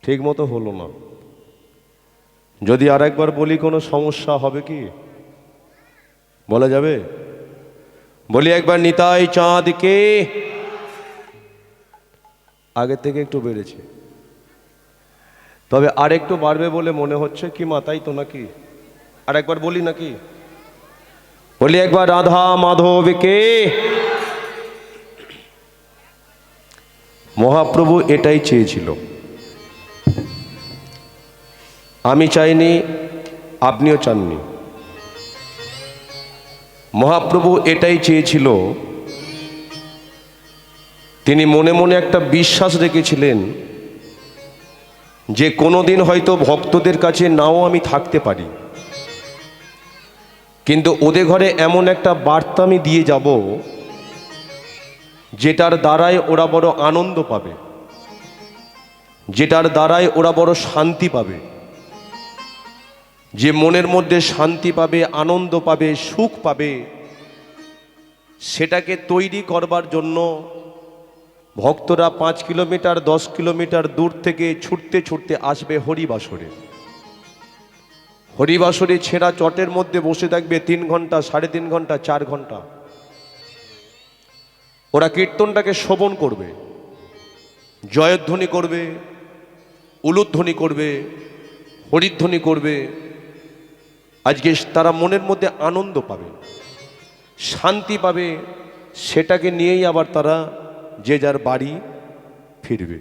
ঠিক মতো হলো না। যদি আর একবার বলি কোনো সমস্যা হবে কি বলা যাবে? বলি একবার নিতাই চাঁদকে। আগের থেকে একটু বেড়েছে, তবে আর একটু বাড়বে বলে মনে হচ্ছে। কি মা, তাই তো নাকি? আর একবার বলি নাকি? বলি একবার রাধা মাধবকে। মহাপ্রভু এটাই চেয়েছিল। আমি চাইনি, আপনিও চাননি। মহাপ্রভু এটাই চেয়েছিল। তিনি মনে মনে একটা বিশ্বাস রেখেছিলেন যে কোনোদিন হয়তো ভক্তদের কাছে নাও আমি থাকতে পারি, কিন্তু ওদের ঘরে এমন একটা বার্তা আমি দিয়ে যাব যেটার দ্বারাই ওরা বড় আনন্দ পাবে, যেটার দ্বারাই ওরা বড় শান্তি পাবে। যে মনের মধ্যে শান্তি পাবে, আনন্দ পাবে, সুখ পাবে, সেটাকে তৈরি করবার জন্য ভক্তরা 5 কিলোমিটার 10 কিলোমিটার দূর থেকে ছুটতে ছুটতে আসবে হরিবাসরে। হরিবাসরে ছেঁড়া চটের মধ্যে বসে থাকবে 3 ঘন্টা, 3.5 ঘন্টা, 4 ঘন্টা। ওরা কীর্তনটাকে শ্রবণ করবে, জয়ধ্বনি করবে, উলুধ্বনি করবে, হরিধ্বনি করবে। আজকে তারা মনের মধ্যে আনন্দ পাবে, শান্তি পাবে। সেটাকে নিয়েই আবার তারা যে যার বাড়ি ফিরবে।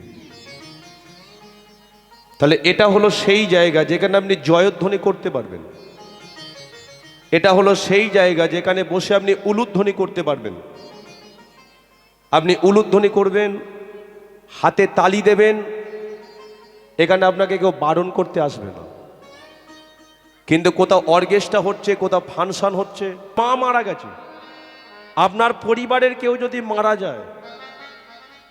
তাহলে এটা হলো সেই জায়গা যেখানে আপনি জয়ধ্বনি করতে পারবেন। এটা হলো সেই জায়গা যেখানে বসে আপনি উলুধ্বনি করতে পারবেন। আপনি উলুধ্বনি করবেন, হাতে তালি দেবেন, এখানে আপনাকে কেউ বারণ করতে আসবে না। কিন্তু কোথাও অর্কেস্ট্রা হচ্ছে, কোথাও ফাংশন হচ্ছে, মা মারা গেছে, আপনার পরিবারের কেউ যদি মারা যায়,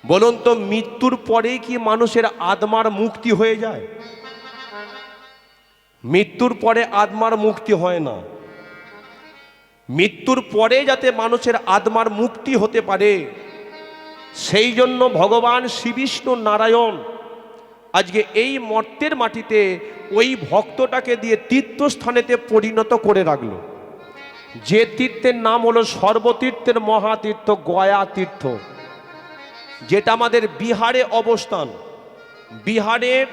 বলুন তো মৃত্যুর পরেই কি মানুষের আত্মার মুক্তি হয়ে যায়? মৃত্যুর পরে আত্মার মুক্তি হয় না। মৃত্যুর পরে যাতে মানুষের আত্মার মুক্তি হতে পারে, সেই জন্য ভগবান শ্রী বিষ্ণু নারায়ণ আজকে এই মর্তের মাটিতে ওই ভক্তটাকে দিয়ে তীর্থস্থানেতে পরিণত করে রাখলো। যে তীর্থের নাম হলো সর্বতীর্থের মহাতীর্থ গয়া তীর্থ, যেটা আমাদের বিহারে অবস্থান। বিহারের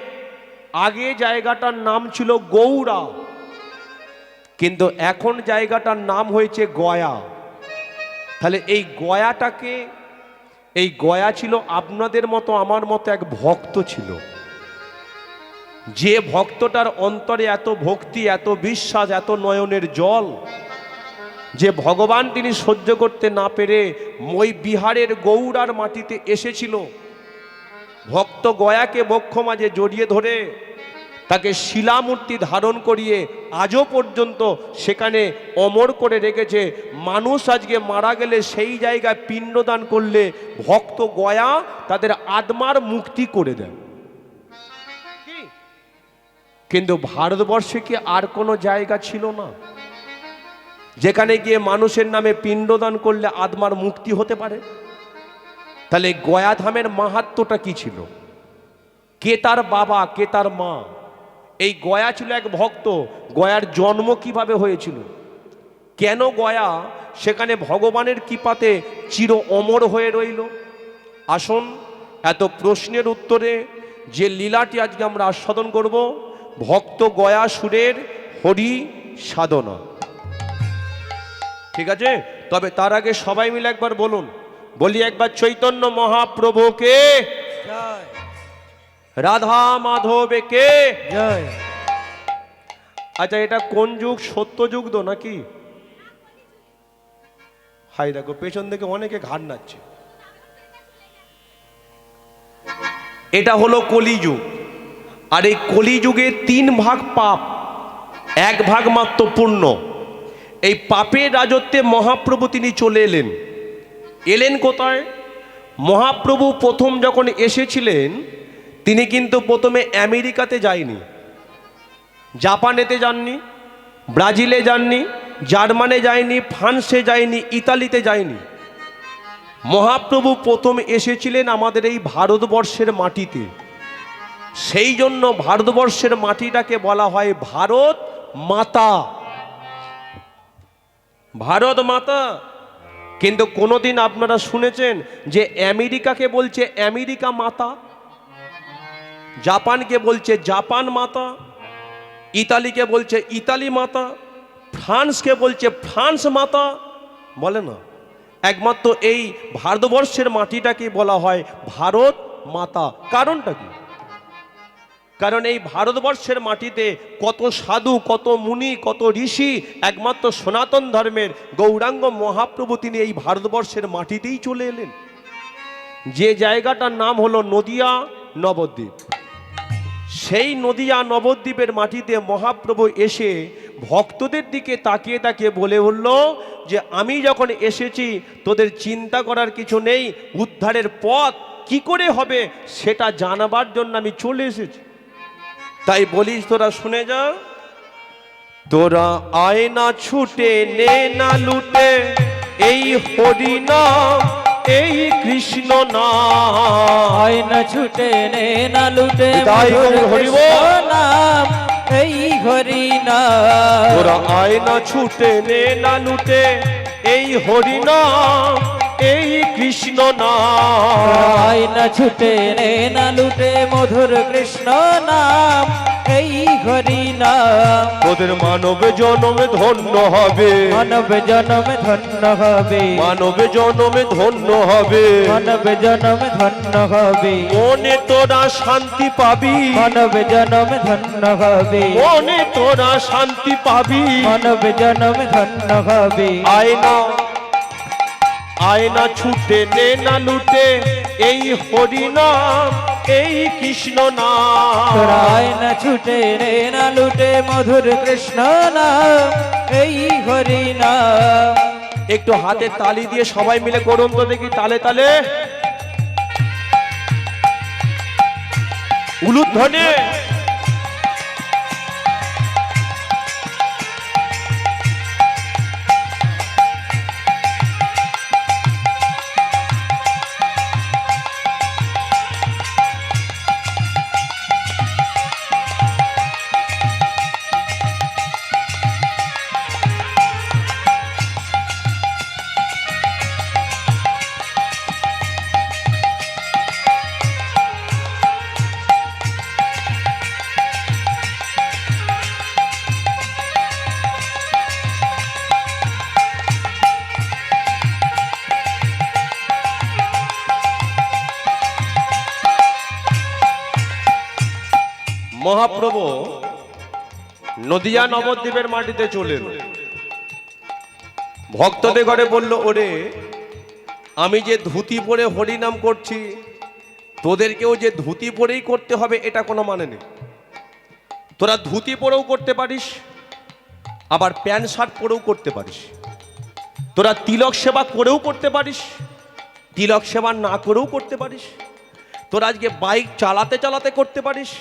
আগে জায়গাটার নাম ছিল গৌড়া, কিন্তু এখন জায়গাটার নাম হয়েছে গয়া। তাহলে এই গয়াটাকে, এই গয়া ছিল আপনাদের মতো আমার মতো এক ভক্ত ছিল, যে ভক্তটার অন্তরে এত ভক্তি, এত বিশ্বাস, এত নয়নের জল, যে ভগবান তিনি সহ্য করতে না পেরে ওই বিহারের গৌড়ার মাটিতে এসেছিল। ভক্ত গয়াকে বক্ষ মাঝে জড়িয়ে ধরে তাকে শিলামূর্তি ধারণ করিয়ে আজও পর্যন্ত সেখানে অমর করে রেখেছে। মানুষ আজকে মারা গেলে সেই জায়গায় পিণ্ডদান করলে ভক্ত গয়া তাদের আত্মার মুক্তি করে দেয়। কিন্তু ভারতবর্ষে কি আর কোনো জায়গা ছিল না যেখানে গিয়ে মানুষের নামে পিণ্ডদান করলে আত্মার মুক্তি হতে পারে? তাহলে গয়া ধামের মাহাত্ম্যটা কি ছিল? কে তার বাবা, কে তার মা? এই গয়া ছিল এক ভক্ত। গয়ার জন্ম কিভাবে হয়েছিল? কেন গয়া সেখানে ভগবানের কৃপাতে চির অমর হয়ে রইল? আসুন এত প্রশ্নের উত্তরে যে লীলাটি আজকে আমরা আস্বাদন করব, ভক্ত গয়া সুরের হরি সাধনা। ঠিক আছে? তবে তার আগে সবাই মিলে একবার বলুন, বলি একবার চৈতন্য মহাপ্রভুকে জয়, রাধা মাধবকে জয়। আচ্ছা, এটা কোন যুগ? সত্য যুগ তো নাকি? হাই দেখো পেছন থেকে অনেকে ঘাড় নাচ্ছে। এটা হলো কলিযুগ। আর এই কলিযুগে 3 ভাগ পাপ, 1 ভাগ মাত্র পুণ্য। এই পাপের রাজত্বে মহাপ্রভু তিনি চলে এলেন। এলেন কোথায়? মহাপ্রভু প্রথম যখন এসেছিলেন তিনি কিন্তু প্রথমে আমেরিকাতে যায়নি, জাপানেতে যাননি, ব্রাজিলে যাননি, জার্মানে যায়নি, ফ্রান্সে যায়নি, ইতালিতে যায়নি। মহাপ্রভু প্রথম এসেছিলেন আমাদের এই ভারতবর্ষের মাটিতে। সেই জন্য ভারতবর্ষের মাটিটাকে বলা হয় ভারত মাতা। ভারত মাতা। কিন্তু কোনোদিন আপনারা শুনেছেন যে আমেরিকাকে বলছে আমেরিকা মাতা, জাপানকে বলছে জাপান মাতা, ইতালিকে বলছে ইতালি মাতা, ফ্রান্সকে বলছে ফ্রান্স মাতা? বলে না। একমাত্র এই ভারতবর্ষের মাটিটাকে বলা হয় ভারত মাতা। কারণটা কি? কারণ এই ভারতবর্ষের মাটিতে কত সাধু, কত মুনি, কত ঋষি, একমাত্র সনাতন ধর্মের গৌরাঙ্গ মহাপ্রভু তিনি এই ভারতবর্ষের মাটিতেই চলে এলেন। যে জায়গাটার নাম হলো নদিয়া নবদ্বীপ। সেই নদিয়া নবদ্বীপের মাটিতে মহাপ্রভু এসে ভক্তদের দিকে তাকিয়ে তাকিয়ে বলে উঠল যে আমি যখন এসেছি তোদের চিন্তা করার কিছু নেই, উদ্ধারের পথ কি করে হবে সেটা জানাবার জন্য আমি চলে এসেছি। তাই বলিস তোরা শুনে যা, তোরা আয় না ছুটে নে না লুটে এই হরিনাম এই কৃষ্ণ নাম। আয় না ছুটে নে না লুটে নাম এই হরিনাম। তোরা আয় না ছুটে নে না লুটে এই হরিনাম এই কৃষ্ণ নাম। আয় না ছুটে নে না লুটে মধুর কৃষ্ণ নাম এই হরিনাম। তোদের মানব জনমে ধন্য হবে, মানব জনমে ধন্য হবে, মানব জনমে ধন্য হবে, মানব জনমে ধন্য হবে। মনে তোরা শান্তি পাবি, মানব জনমে ধন্য হবে, মনে তোরা শান্তি পাবি। মানব জনমে ধন্য হবে। আয়না আয়না ছুটে নে না লুটে এই হরিনাম এই কৃষ্ণ নাম। তোরা আয় না ছুটে নে না লুটে মধুর কৃষ্ণ নাম এই হরিনাম। একটু হাতে তালি দিয়ে সবাই মিলে করুন তো দেখি, তালে তালে উলুধ্বনি। মহাপ্রভু নদিয়া নবদ্বীপের মাটিতে চলে এলো। ভক্তদের ঘরে বলল, ওরে আমি যে ধুতি পরে হরিনাম করছি, তোদেরকেও যে ধুতি পরেই করতে হবে এটা কোনো মানে নেই। তোরা ধুতি পরেও করতে পারিস, আবার প্যান্ট শার্ট পরেও করতে পারিস। তোরা তিলক সেবা করেও করতে পারিস, তিলক সেবা না করেও করতে পারিস। তোরা আজকে বাইক চালাতে চালাতে করতে পারিস,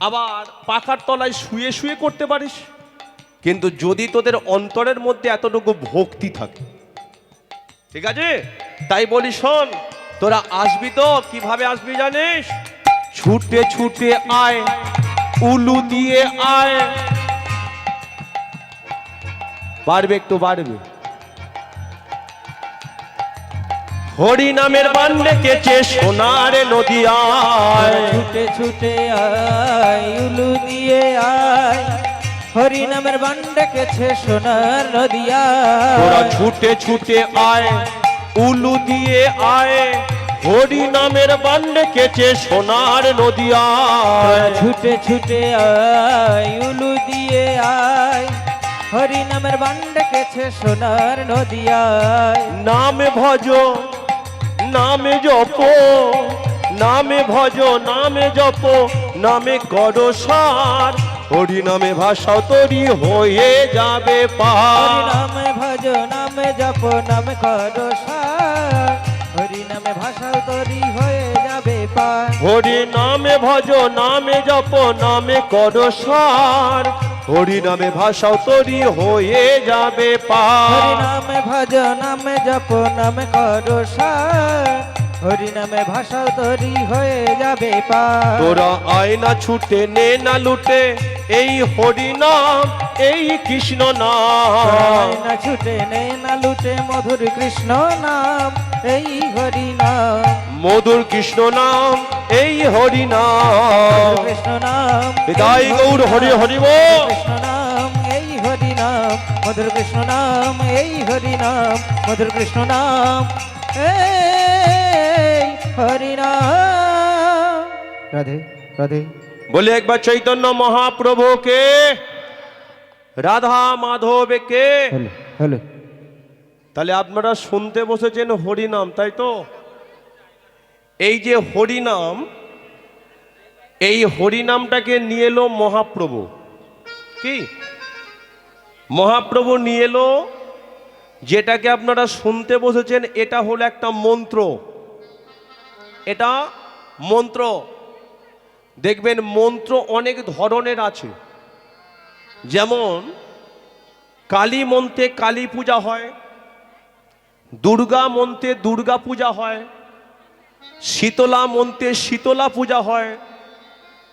আবার পাখার তলায় শুয়ে শুয়ে করতে পারিস। কিন্তু যদি তোদের অন্তরের মধ্যে এতটুকু ভক্তি থাকে, ঠিক আছে? তাই বলি শোন, তোরা আসবি তো কিভাবে আসবি জানিস? ছুটে ছুটে আয়, উলু দিয়ে আয়। বাড়বে, একটু বাড়বে। হরি নামের বান ডেকেছে সোনার নদিয়ায়। ছুটে ছুটে আয়, উলু দিয়ে আয়, হরি নামের বান ডেকেছে সোনার নদিয়ায়। তোরা ছুটে ছুটে আয়, উলু দিয়ে আয়, হরি নামের বান ডেকেছে সোনার নদিয়ায়। ছুটে ছুটে আয়, উলু দিয়ে আয়, হরি নামের বান ডেকেছে সোনার নদিয়ায়। নামে ভজ নামে জপ, নামে ভজ নামে জপ, নামে করো সার, হরি নামে ভাষা তরি হয়ে যাবে পার। হরি নামে ভজ নামে জপ নামে করো সার, হরি নামে ভাষা তরি হয়ে যাবে পার। হরি নামে ভজ নামে জপ নামে করো সার, হরি নামে ভাষা তরি হয়ে যাবে হরি পার। নামে ভজ নামে জপ নামে করো সার, হরি নামে ভাষাও তরি হয়ে যাবে পার। তোরা আয়না ছুটে নে না লুটে এই হরি নাম, এই কৃষ্ণ নাম। না ছুটে নে না লুটে মধুর কৃষ্ণ নাম, এই হরি নাম। মধুর কৃষ্ণ নাম, এই হরি নাম। কৃষ্ণ নাম, হৃদয় গৌর হরি হরি বল। কৃষ্ণ নাম, এই হরি নাম। মধুর কৃষ্ণ নাম, এই হরি নাম। মধুর কৃষ্ণ নাম, এই হরি নাম। রাধে রাধে। বলে একবার চৈতন্য মহাপ্রভুকে, রাধা মাধবকে। Hello hello. তাহলে আপনারা শুনতে বসেছেন হরিনাম, তাই তো? এই যে হরিনাম, এই হরিনামটাকে নিয়ে এলো মহাপ্রভু। কি মহাপ্রভু নিয়ে এলো? যেটাকে আপনারা শুনতে বসেছেন এটা হলো একটা মন্ত্র। এটা মন্ত্র। দেখবেন মন্ত্র অনেক ধরনের আছে। যেমন কালী মন্ত্রে কালী পূজা হয়, দুর্গা মন্ত্রে দুর্গা পূজা হয়, শীতলা মন্ত্রে শীতলা পূজা হয়,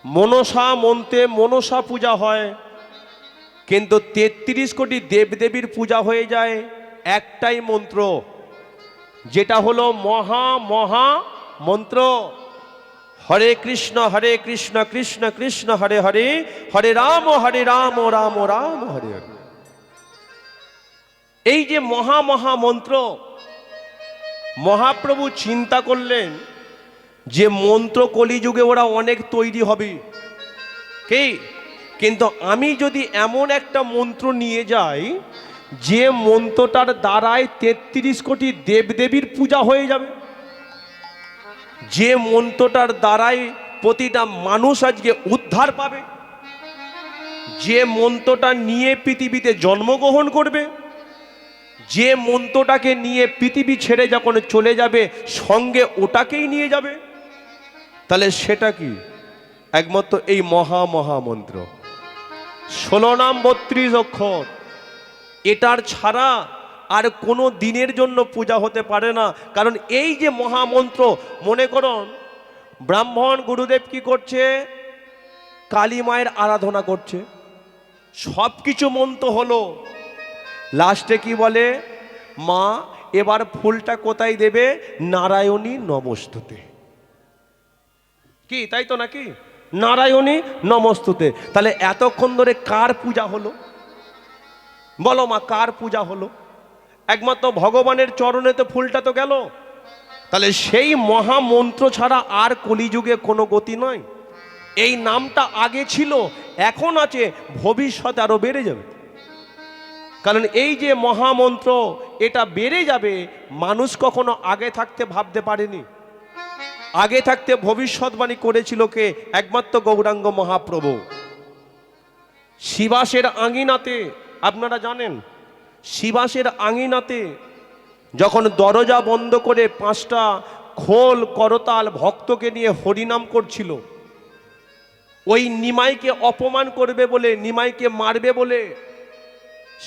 মনসা মন্ত্রে মনসা পূজা হয়। কিন্তু ৩৩ কোটি দেবদেবীর পূজা হয়ে যায় একটাই মন্ত্র, যেটা হলো মহা মহা মন্ত্র। হরে কৃষ্ণ কৃষ্ণ কৃষ্ণ হরে হরে, হরে রাম রাম রাম হরে হরে। এই যে মহা মহা মন্ত্র, মহাপ্রভু চিন্তা করলেন যে মন্ত্র কলিযুগে ওরা অনেক তৈরি হবে, কি কিন্তু আমি যদি এমন একটা মন্ত্র নিয়ে যাই যে মন্ত্রটার দ্বারায় ৩৩ কোটি দেবদেবীর পূজা হয়ে যাবে, যে মন্ত্রটার দ্বারাই প্রতিটা মানুষ আজকে উদ্ধার পাবে, যে মন্ত্রটা নিয়ে পৃথিবীতে জন্মগ্রহণ করবে, যে মন্ত্রটাকে নিয়ে পৃথিবী ছেড়ে যখন চলে যাবে সঙ্গে ওটাকেই নিয়ে যাবে, তাহলে সেটা কি? একমাত্র এই মহা মহা মন্ত্র। ১৬ নাম ৩২ অক্ষর। এটার ছাড়া আর কোনো দিনের জন্য পূজা হতে পারে না। কারণ এই যে মহামন্ত্র, মনে করুন ব্রাহ্মণ গুরুদেব কি করছে? কালী মায়ের আরাধনা করছে, সব কিছু মন্ত্র হলো, লাস্টে কি বলে? মা এবার ফুলটা কোথায় দেবে? নারায়ণী নমস্তুতে। কি তাই তো নাকি? নারায়ণী নমস্তুতে। তাহলে এতক্ষণ ধরে কার পূজা হলো? বলো মা, কার পূজা হলো? একমাত্র ভগবানের চরণেতে ফুলটা তো গেল। তাহলে সেই মহামন্ত্র ছাড়া আর কলিযুগে কোনো গতি নয়। এই নামটা আগে ছিল, এখন আছে, ভবিষ্যতে আরো বেড়ে যাবে। কারণ এই যে মহামন্ত্র, এটা বেড়ে যাবে। মানুষ কখনো আগে থাকতে ভাবতে পারেনি। আগে থাকতে ভবিষ্যৎবাণী করেছিল কে? একমাত্র গৌরাঙ্গ মহাপ্রভু। শিবাসের আঙিনাতে, আপনারা জানেন শিবাসের আঙিনাতে যখন দরজা বন্ধ করে 5টা খোল করতাল ভক্তকে নিয়ে হরিনাম করছিল, ওই নিমাইকে অপমান করবে বলে, নিমাইকে মারবে বলে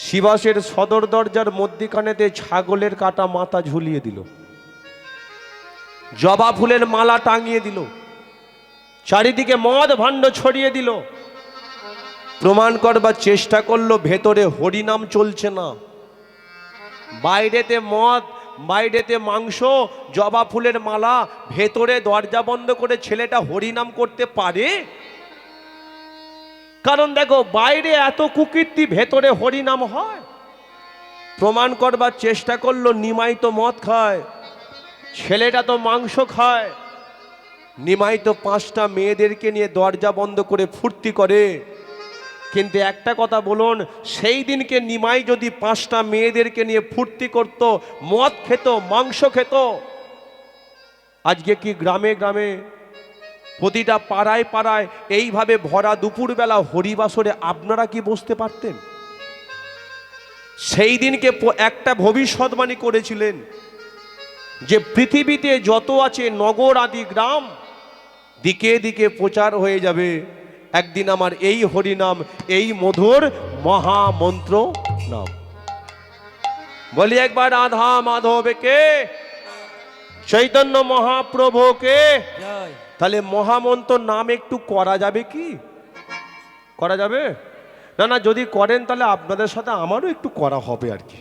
শিবাসের সদর দরজার মধ্যিখানেতে ছাগলের কাটা মাথা ঝুলিয়ে দিল, জবা ফুলের মালা টাঙিয়ে দিল, চারিদিকে মদ ভাণ্ড ছড়িয়ে দিল। প্রমাণ করবার চেষ্টা করলো ভেতরে হরিনাম চলছে না। বাইরেতে মদ, বাইরেতে মাংস, জবা ফুলের মালা, ভেতরে দরজা বন্ধ করে ছেলেটা হরিনাম করতে পারে? কারণ দেখো বাইরে এত কুকীর্তি, ভেতরে হরিনাম হয়। প্রমাণ করবার চেষ্টা করলো, নিমাই তো মদ খায়, ছেলেটা তো মাংস খায়, নিমাই তো 5টা মেয়েদেরকে নিয়ে দরজা বন্ধ করে ফুর্তি করে। কিন্তু একটা কথা বলুন, সেই দিনকে নিমাই যদি 5টা মেয়েদেরকে নিয়ে ফুর্তি করত, মদ খেত, মাংস খেত, আজকে কি গ্রামে গ্রামে প্রতিটা পাড়ায় পাড়ায় এইভাবে ভরা দুপুরবেলা হরিবাসরে আপনারা কি বসতে পারতেন? সেই দিনকে একটা ভবিষ্যৎবাণী করেছিলেন যে পৃথিবীতে যত আছে নগর আদি গ্রাম, দিকে দিকে প্রচার হয়ে যাবে একদিন আমার এই হরিনাম, এই মধুর মহামন্ত্র নাম। বলি একবার রাধা মাধবকে, চৈতন্য মহাপ্রভুকে। জয়। তাহলে মহামন্ত্র নাম একটু করা যাবে কি? করা যাবে না? না, যদি করেন তাহলে আপনাদের সাথে আমারও একটু করা হবে আর কি।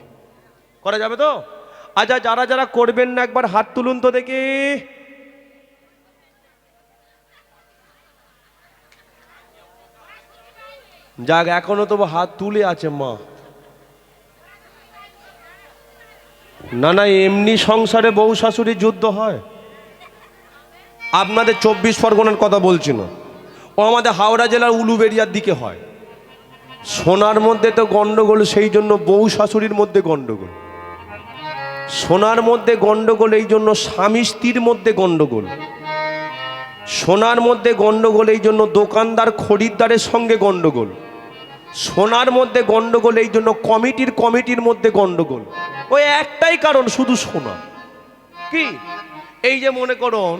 করা যাবে তো? আচ্ছা, যারা যারা করবেন না একবার হাত তুলুন তো দেখি। যাক, এখনো তো হাত তুলে আছে মা। না না, এমনি সংসারে বউ শাশুড়ি যুদ্ধ হয়? আপনাদের 24 পরগনার কথা বলছি না, ও আমাদের হাওড়া জেলার উলুবেড়িয়ার দিকে হয়। সোনার মধ্যে তো গন্ডগোল, সেই জন্য বউ শাশুড়ির মধ্যে গন্ডগোল। সোনার মধ্যে গন্ডগোল, এই জন্য স্বামী স্ত্রীর মধ্যে গন্ডগোল। সোনার মধ্যে গন্ডগোল, এই জন্য দোকানদার খরিদ্দারের সঙ্গে গন্ডগোল। সোনার মধ্যে গন্ডগোল, এই জন্য কমিটির মধ্যে গন্ডগোল। ওই একটাই কারণ, শুধু সোনা। কি? এই যে মনে করুন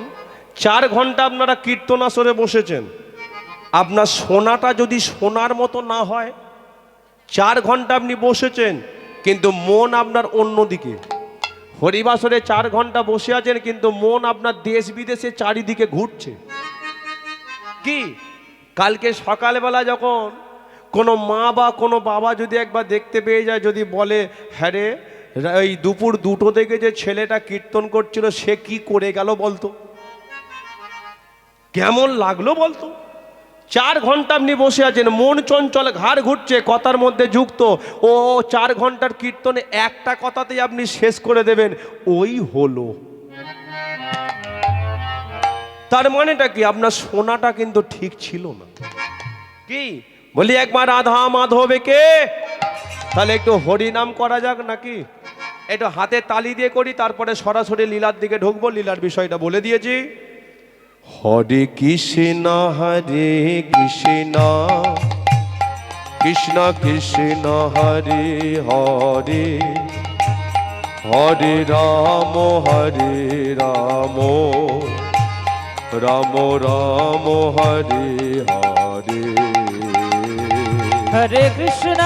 4 ঘন্টা আপনারা কীর্তন আসরে বসেছেন, আপনার সোনাটা যদি সোনার মতো না হয়, 4 ঘন্টা আপনি বসেছেন কিন্তু মন আপনার অন্যদিকে। হরিবাসরে 4 ঘন্টা বসে আছেন কিন্তু মন আপনার দেশ বিদেশে চারিদিকে ঘুরছে। কি? কালকে সকালবেলা যখন কোনো মা বা কোনো বাবা যদি একবার দেখতে পেয়ে যায়, যদি বলে হ্যাঁ রে, এই দুপুর 2টো থেকে যে ছেলেটা কীর্তন করছিল সে কি করে গেল বলতো, কেমন লাগলো বলতো? 4 ঘন্টা আপনি বসে আছেন, মন চঞ্চল, ঘাড় ঘুরছে, কথার মধ্যে যুক্ত। ও 4 ঘন্টার কীর্তনে একটা কথাতেই আপনি শেষ করে দেবেন, ওই হলো। তার মানেটা কি? আপনার শোনাটা কিন্তু ঠিক ছিল না। কি বলি, একবার রাধা মাধবে কে, তাহলে একটু হরিনাম করা যাক নাকি? একটু হাতে তালি দিয়ে করি, তারপরে সরাসরি লীলার দিকে ঢুকবো। লীলার বিষয়টা বলে দিয়েছি। হরে কৃষ্ণ হরে কৃষ্ণ কৃষ্ণ কৃষ্ণ হরে হরে, হরে রাম রাম রাম হরে হরে। হরে কৃষ্ণ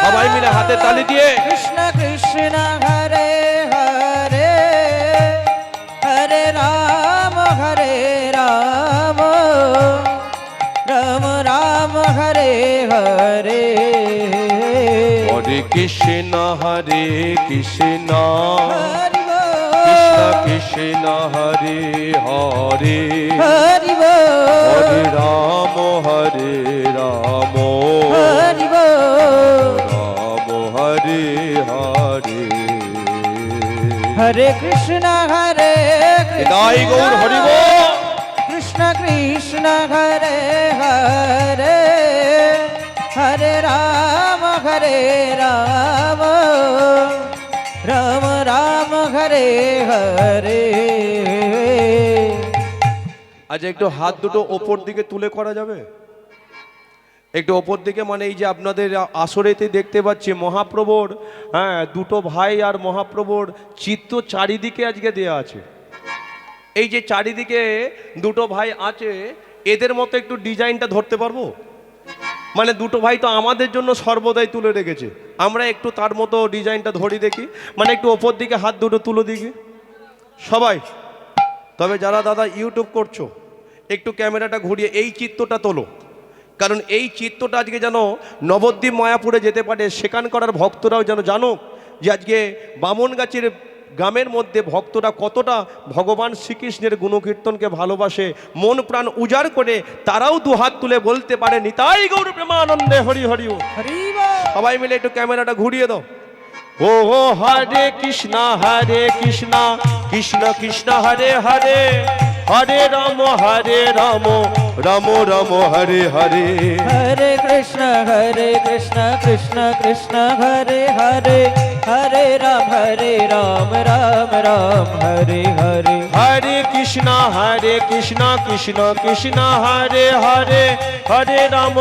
সবাই মিলে হাতে তালি দিয়ে কৃষ্ণ কৃষ্ণ হরে হরে, হরে রাম রাম রাম হরে হরে। হরে কৃষ্ণ কৃষ্ণ হরি কৃষ্ণ কৃষ্ণ হরে হরে, হরি হরে রাম রাম হরি রাম হরে হরে। হরে কৃষ্ণ হৃদয় গৌর হরি বল। কৃষ্ণ কৃষ্ণ হরে হরে, হরে রাম রাম রাম হরে হরে। আজ একটু হাত দুটো ওপর দিকে তুলে করা যাবে? একটু ওপর দিকে, মানে এই যে আপনাদের আসরেতে দেখতে পাচ্ছি মহাপ্রভুর, হ্যাঁ, 2টো ভাই আর মহাপ্রভুর চিত্র চারিদিকে আজকে দেয়া আছে। এই যে চারিদিকে 2টো ভাই আছে, এদের মতো একটু ডিজাইনটা ধরতে পারবো? মানে 2টো ভাই তো আমাদের জন্য সর্বদাই তুলে রেখেছে, আমরা একটু তার মতো ডিজাইনটা ধরি দেখি। মানে একটু ওপর দিকে হাত দুটো তুলে দিকে সবাই। তবে যারা দাদা ইউটিউব করছো, একটু ক্যামেরাটা ঘুরিয়ে এই চিত্রটা তোলো, কারণ এই চিত্রটা আজকে যেন নবদ্বীপ মায়াপুরে যেতে পারে, সেখানকার ভক্তরাও যেন জানো যে আজকে বামনগাছির গ্রামের মধ্যে ভক্তরা কতটা ভগবান শ্রীকৃষ্ণের গুণকীর্তনকে ভালোবাসে, মন প্রাণ উজাড় করে তারাও 2 হাত তুলে বলতে পারে নিতাই গৌর প্রেমানন্দে হরি হরি। হরি সবাই মিলে একটু ক্যামেরাটা ঘুরিয়ে দাও। ও হরে কৃষ্ণ কৃষ্ণ কৃষ্ণ হরে হরে, হরে রাম রাম রাম হরে হরে। হরে কৃষ্ণ কৃষ্ণ কৃষ্ণ হরে হরে, হরে রাম রাম রাম হরে হরে। হরে কৃষ্ণ কৃষ্ণ কৃষ্ণ হরে হরে, হরে রাম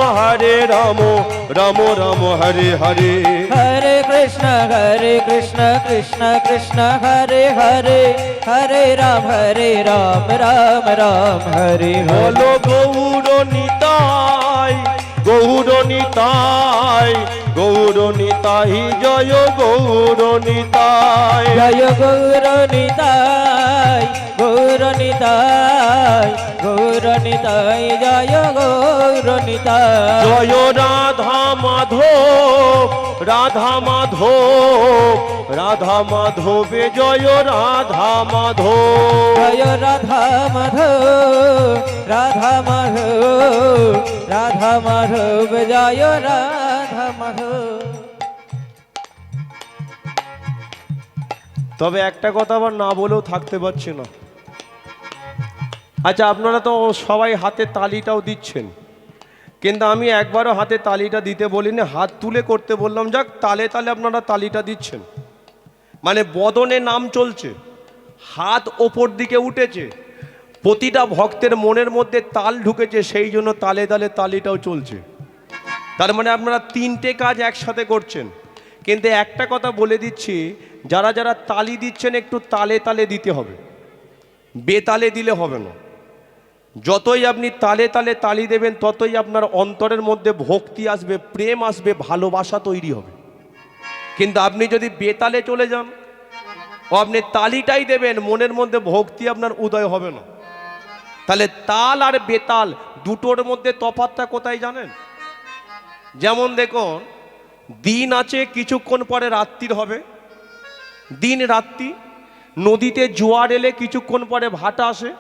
রাম রাম হরে হরে। হরে কৃষ্ণ কৃষ্ণ কৃষ্ণ হরে হরে, হরে রাম রাম রাম হরে হরে। বলো গৌর নিতাই গৌর নিতাই জয় গৌর নিতাই। জয় গৌর নিতাই, গৌর নিতাই, গৌর নিতাই, জয় গৌর নিতাই। জয় রাধা মাধব, রাধা মাধব, রাধা মাধবে জয় রাধা মাধব। জয় রাধা মাধব, রাধা মাধব, রাধা মাধব, জয় রাধা মাধব। তবে একটা কথা আবার না বলেও থাকতে পারছি না। আচ্ছা, আপনারা তো সবাই হাতে তালিটাও দিচ্ছেন, কিন্তু আমি একবারও হাতে তালিটা দিতে বলিনি, হাত তুলে করতে বললাম। যাক, তালে তালে আপনারা তালিটা দিচ্ছেন, মানে বদনে নাম চলছে, হাত ওপর দিকে উঠেছে, প্রতিটা ভক্তের মনের মধ্যে তাল ঢুকেছে, সেই জন্য তালে তালে তালিটাও চলছে। তার মানে আপনারা তিনটে কাজ একসাথে করছেন। কিন্তু একটা কথা বলে দিচ্ছি, যারা যারা তালি দিচ্ছেন একটু তালে তালে দিতে হবে, বেতালে দিলে হবে না। যতই আপনি তালে তালে তালি দেবেন ততই আপনার অন্তরের মধ্যে ভক্তি আসবে, প্রেম আসবে, ভালোবাসা তৈরি হবে। কিন্তু আপনি যদি বেতালে চলে যান ও আপনি তালিটাই দেবেন, মনের মধ্যে ভক্তি আপনার উদয় হবে না। তাহলে তাল আর বেতাল দুটোর মধ্যে তফাৎটা কোথায় জানেন? যেমন দেখুন, দিন আছে, কিছুক্ষণ পরে রাত্রির হবে, দিন রাত্রি। নদীতে জোয়ার এলে কিছুক্ষণ পরে ভাটা আসে,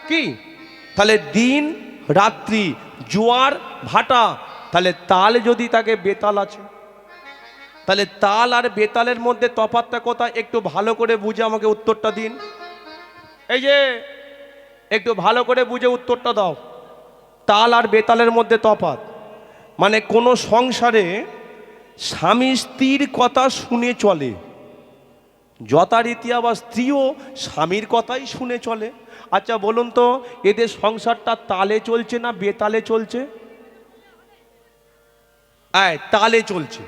কি? তাহলে দিন রাত্রি, জোয়ার ভাটা। তাহলে তাল যদি তাকে বেতাল আছে, তাহলে তাল আর বেতালের মধ্যে তফাৎটা কোথায়? একটু ভালো করে বুঝে আমাকে উত্তরটা দিন। এই যে একটু ভালো করে বুঝে উত্তরটা দাও। তাল আর বেতালের মধ্যে তফাৎ মানে কোনো সংসারে স্বামী স্ত্রীর কথা শুনে চলে, যথারীতি আবার স্ত্রীও স্বামীর কথাই শুনে চলে। আচ্ছা বলুন তো, এদের সংসারটা তালে চলছে না বেতালে চলছে? তালে চলছে।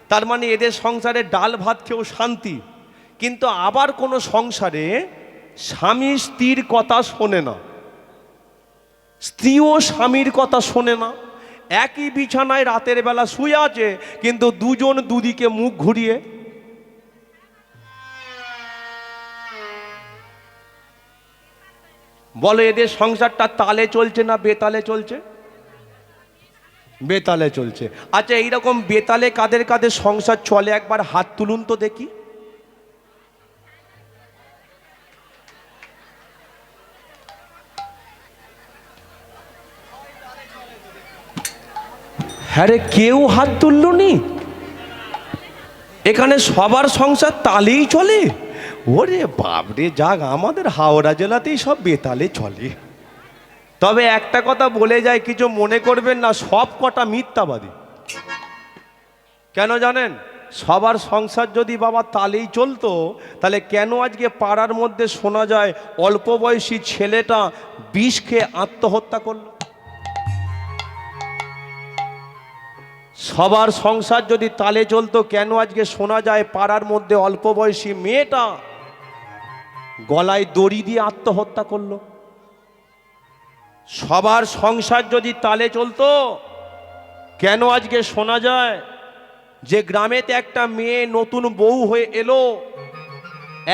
তার মানে এদের সংসারে ডাল ভাত খেয়েও শান্তি। কিন্তু আবার কোনো সংসারে স্বামী স্ত্রীর কথা শোনে না, স্ত্রীও স্বামীর কথা শোনে না। একই বিছানায় রাতের বেলা শুয়ে আছে, কিন্তু দুজন দুদিকে মুখ ঘুরিয়ে। বলো, এদের সংসারটা তালে চলছে না বেতালে চলছে? বেতালে চলছে। আচ্ছা, এইরকম বেতালে কাদের কাদের সংসার চলে একবার হাত তুলুন তো দেখি। হ্যাঁ রে, কেউ হাত তুলল নি? এখানে সবার সংসার তালেই চলে? ওরে বাপরে, যাক, আমাদের হাওড়া জেলাতেই সব বেতালে চলে। তবে একটা কথা বলে যায়, কিছু মনে করবেন না, সব কটা মিথ্যাবাদী। কেন জানেন? সবার সংসার যদি বাবা তালেই চলতো, তাহলে কেন আজকে পাড়ার মধ্যে শোনা যায় অল্প বয়সী ছেলেটা বিষ খেয়ে আত্মহত্যা করল? সবার সংসার যদি তালে চলতো, কেন আজকে শোনা যায় পাড়ার মধ্যে অল্প বয়সী মেয়েটা গলায় দড়ি দিয়ে আত্মহত্যা করলো? সবার সংসার যদি তালে চলতো, কেন আজকে শোনা যায় যে গ্রামেতে একটা মেয়ে নতুন বউ হয়ে এলো,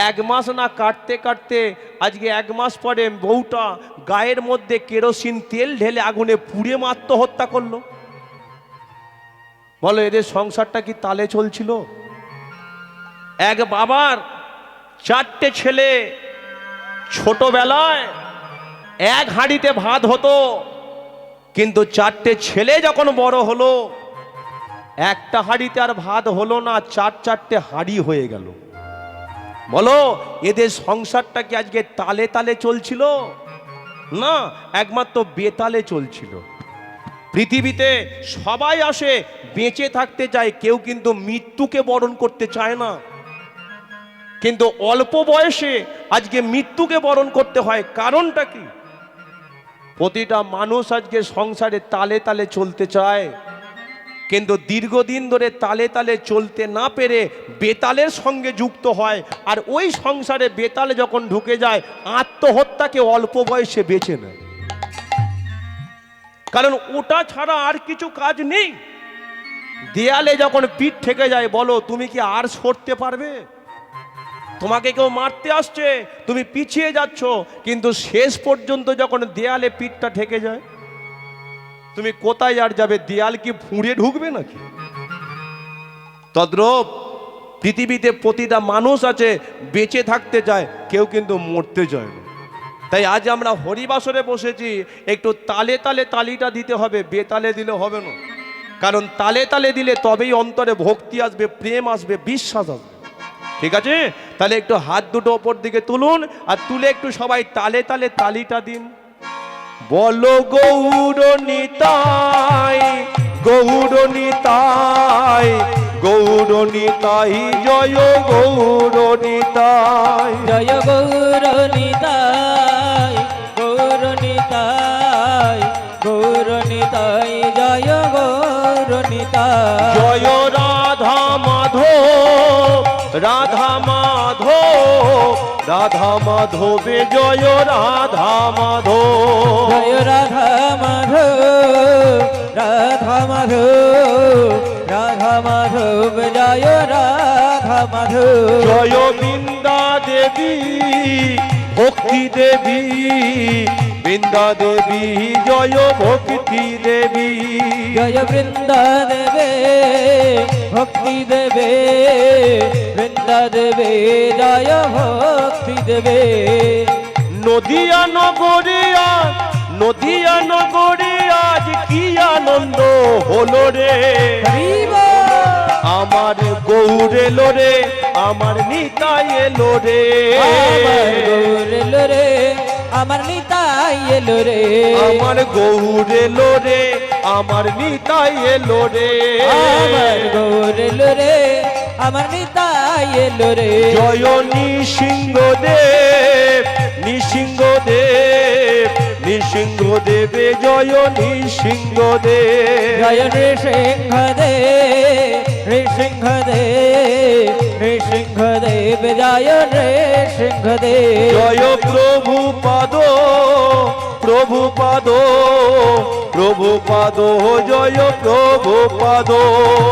1 মাস না কাটতে কাটতে আজকে 1 মাস পরে বউটা গায়ের মধ্যে কেরোসিন তেল ঢেলে আগুনে পুড়ে আত্মহত্যা করলো? বলো, এদের সংসারটা কি তালে চলছিল? এক বাবার 4টে ছেলে, ছোটবেলায় 1 হাঁড়িতে ভাত হতো, কিন্তু 4টে ছেলে যখন বড় হলো, একটা হাঁড়িতে আর ভাত হলো না, 4-4টে হাঁড়ি হয়ে গেল। বলো, এদের সংসারটা কি আজকে তালে তালে চলছিল? না, একমাত্র বেতালে চলছিল। পৃথিবীতে সবাই আসে বেঁচে থাকতে চায়, কেউ কিন্তু মৃত্যুকে বরণ করতে চায় না। কিন্তু অল্প বয়সে আজকে মৃত্যুকে বরণ করতে হয়, কারণটা কি? প্রতিটা মানুষ আজকে সংসারে তালে তালে চলতে চায়, কিন্তু দীর্ঘদিন ধরে তালে তালে চলতে না পেরে বেতালের সঙ্গে যুক্ত হয়, আর ওই সংসারে বেতালে যখন ঢুকে যায়, আত্মহত্যাকে অল্প বয়সে বেছে নেয়। কারণ ওটা ছাড়া আর কিছু কাজ নেই। দেয়ালে যখন পিঠ ঠেকে যায়, বলো তুমি কি আর সরতে পারবে? তোমাকে কেউ মারতে আসছে, তুমি পিছিয়ে যাচ্ছ, কিন্তু শেষ পর্যন্ত যখন দেয়ালে পিঠটা ঠেকে যায়, তুমি কোথায় আর যাবে? দেয়াল কি ফুঁড়ে ঢুকবে নাকি? তদ্রূপ পৃথিবীতে প্রতিটা মানুষ আছে, বেঁচে থাকতে চায়, কেউ কিন্তু মরতে চায় না। তাই আজ আমরা হরিবাসরে বসেছি, একটু তালে তালে তালিটা দিতে হবে, বেতালে দিলে হবে না। কারণ তালে তালে দিলে তবেই অন্তরে ভক্তি আসবে, প্রেম আসবে, বিশ্বাস আসবে। ঠিক আছে? তাহলে একটু হাত দুটো ওপর দিকে তুলুন, আর তুলে একটু সবাই তালে তালে তালিটা দিন। বলো গৌর নিতাই, গৌর নিতাই, গৌর নিতাই, জয় গৌর নিতাই। জয় গৌর নিতাই, গৌর নিতাই, গৌর নিতাই, জয় গৌর নিতাই। জয় রাধা মাধব, রাধা মাধব, রাধা মাধবে জয় রাধা মাধব। জয় রাধা মাধব, রাধা মাধব, রাধা মাধব, জয় রাধা মাধব। জয় বৃন্দা দেবী, ভক্তি দেবী, বৃন্দা দেবী, জয় ভক্তি দেবী। জয় বৃন্দা দেবে, ভক্তি দেবে, বৃন্দা দেবে, জয় ভক্তি দেবে। নদিয়া নগরে আজ, নদিয়া নগরে আজ কি আনন্দ হলো রে। হরিব আমার গৌর এলো রে, আমার নিতাই এলো রে। আমার গৌর এলো রে, আমার নিতাই এলো রে। আমার গৌর এলো রে, আমার নিতাই এলো রে। আমার গৌর এলো রে, আমার নিতাই এলো রে। জয় নৃসিংহদেব, নৃসিংহদেব, নৃসিংহদেবে জয় নৃসিংহদেব। জয় নৃসিংহদেব, নৃসিংহদেব, নৃসিংহদেব, জয় নৃসিংহদেব। জয় প্রভুপাদ, প্রভুপাদ, প্রভুপাদ, জয় প্রভুপাদ।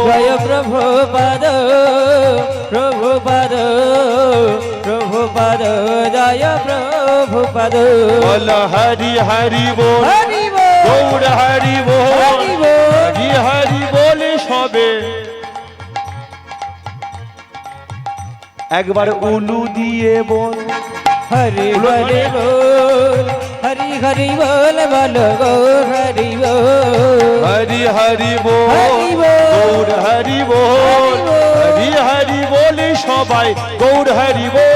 জয় প্রভুপাদ, প্রভুপাদ, প্রভুপাদ, জয় প্রভুপাদ। বল হরি হরি বল, হরি বল, গৌর হরি বল, হরি বল। হরি হরি বলে সবে একবার উলু দিয়ে বল। হরি বলে বল, হরি হরি বল, বল গো হরি বল। হরি হরি বল, হরি বল। গৌর হরি বল, হরি হরি বলে সবাই গৌর হরি বল।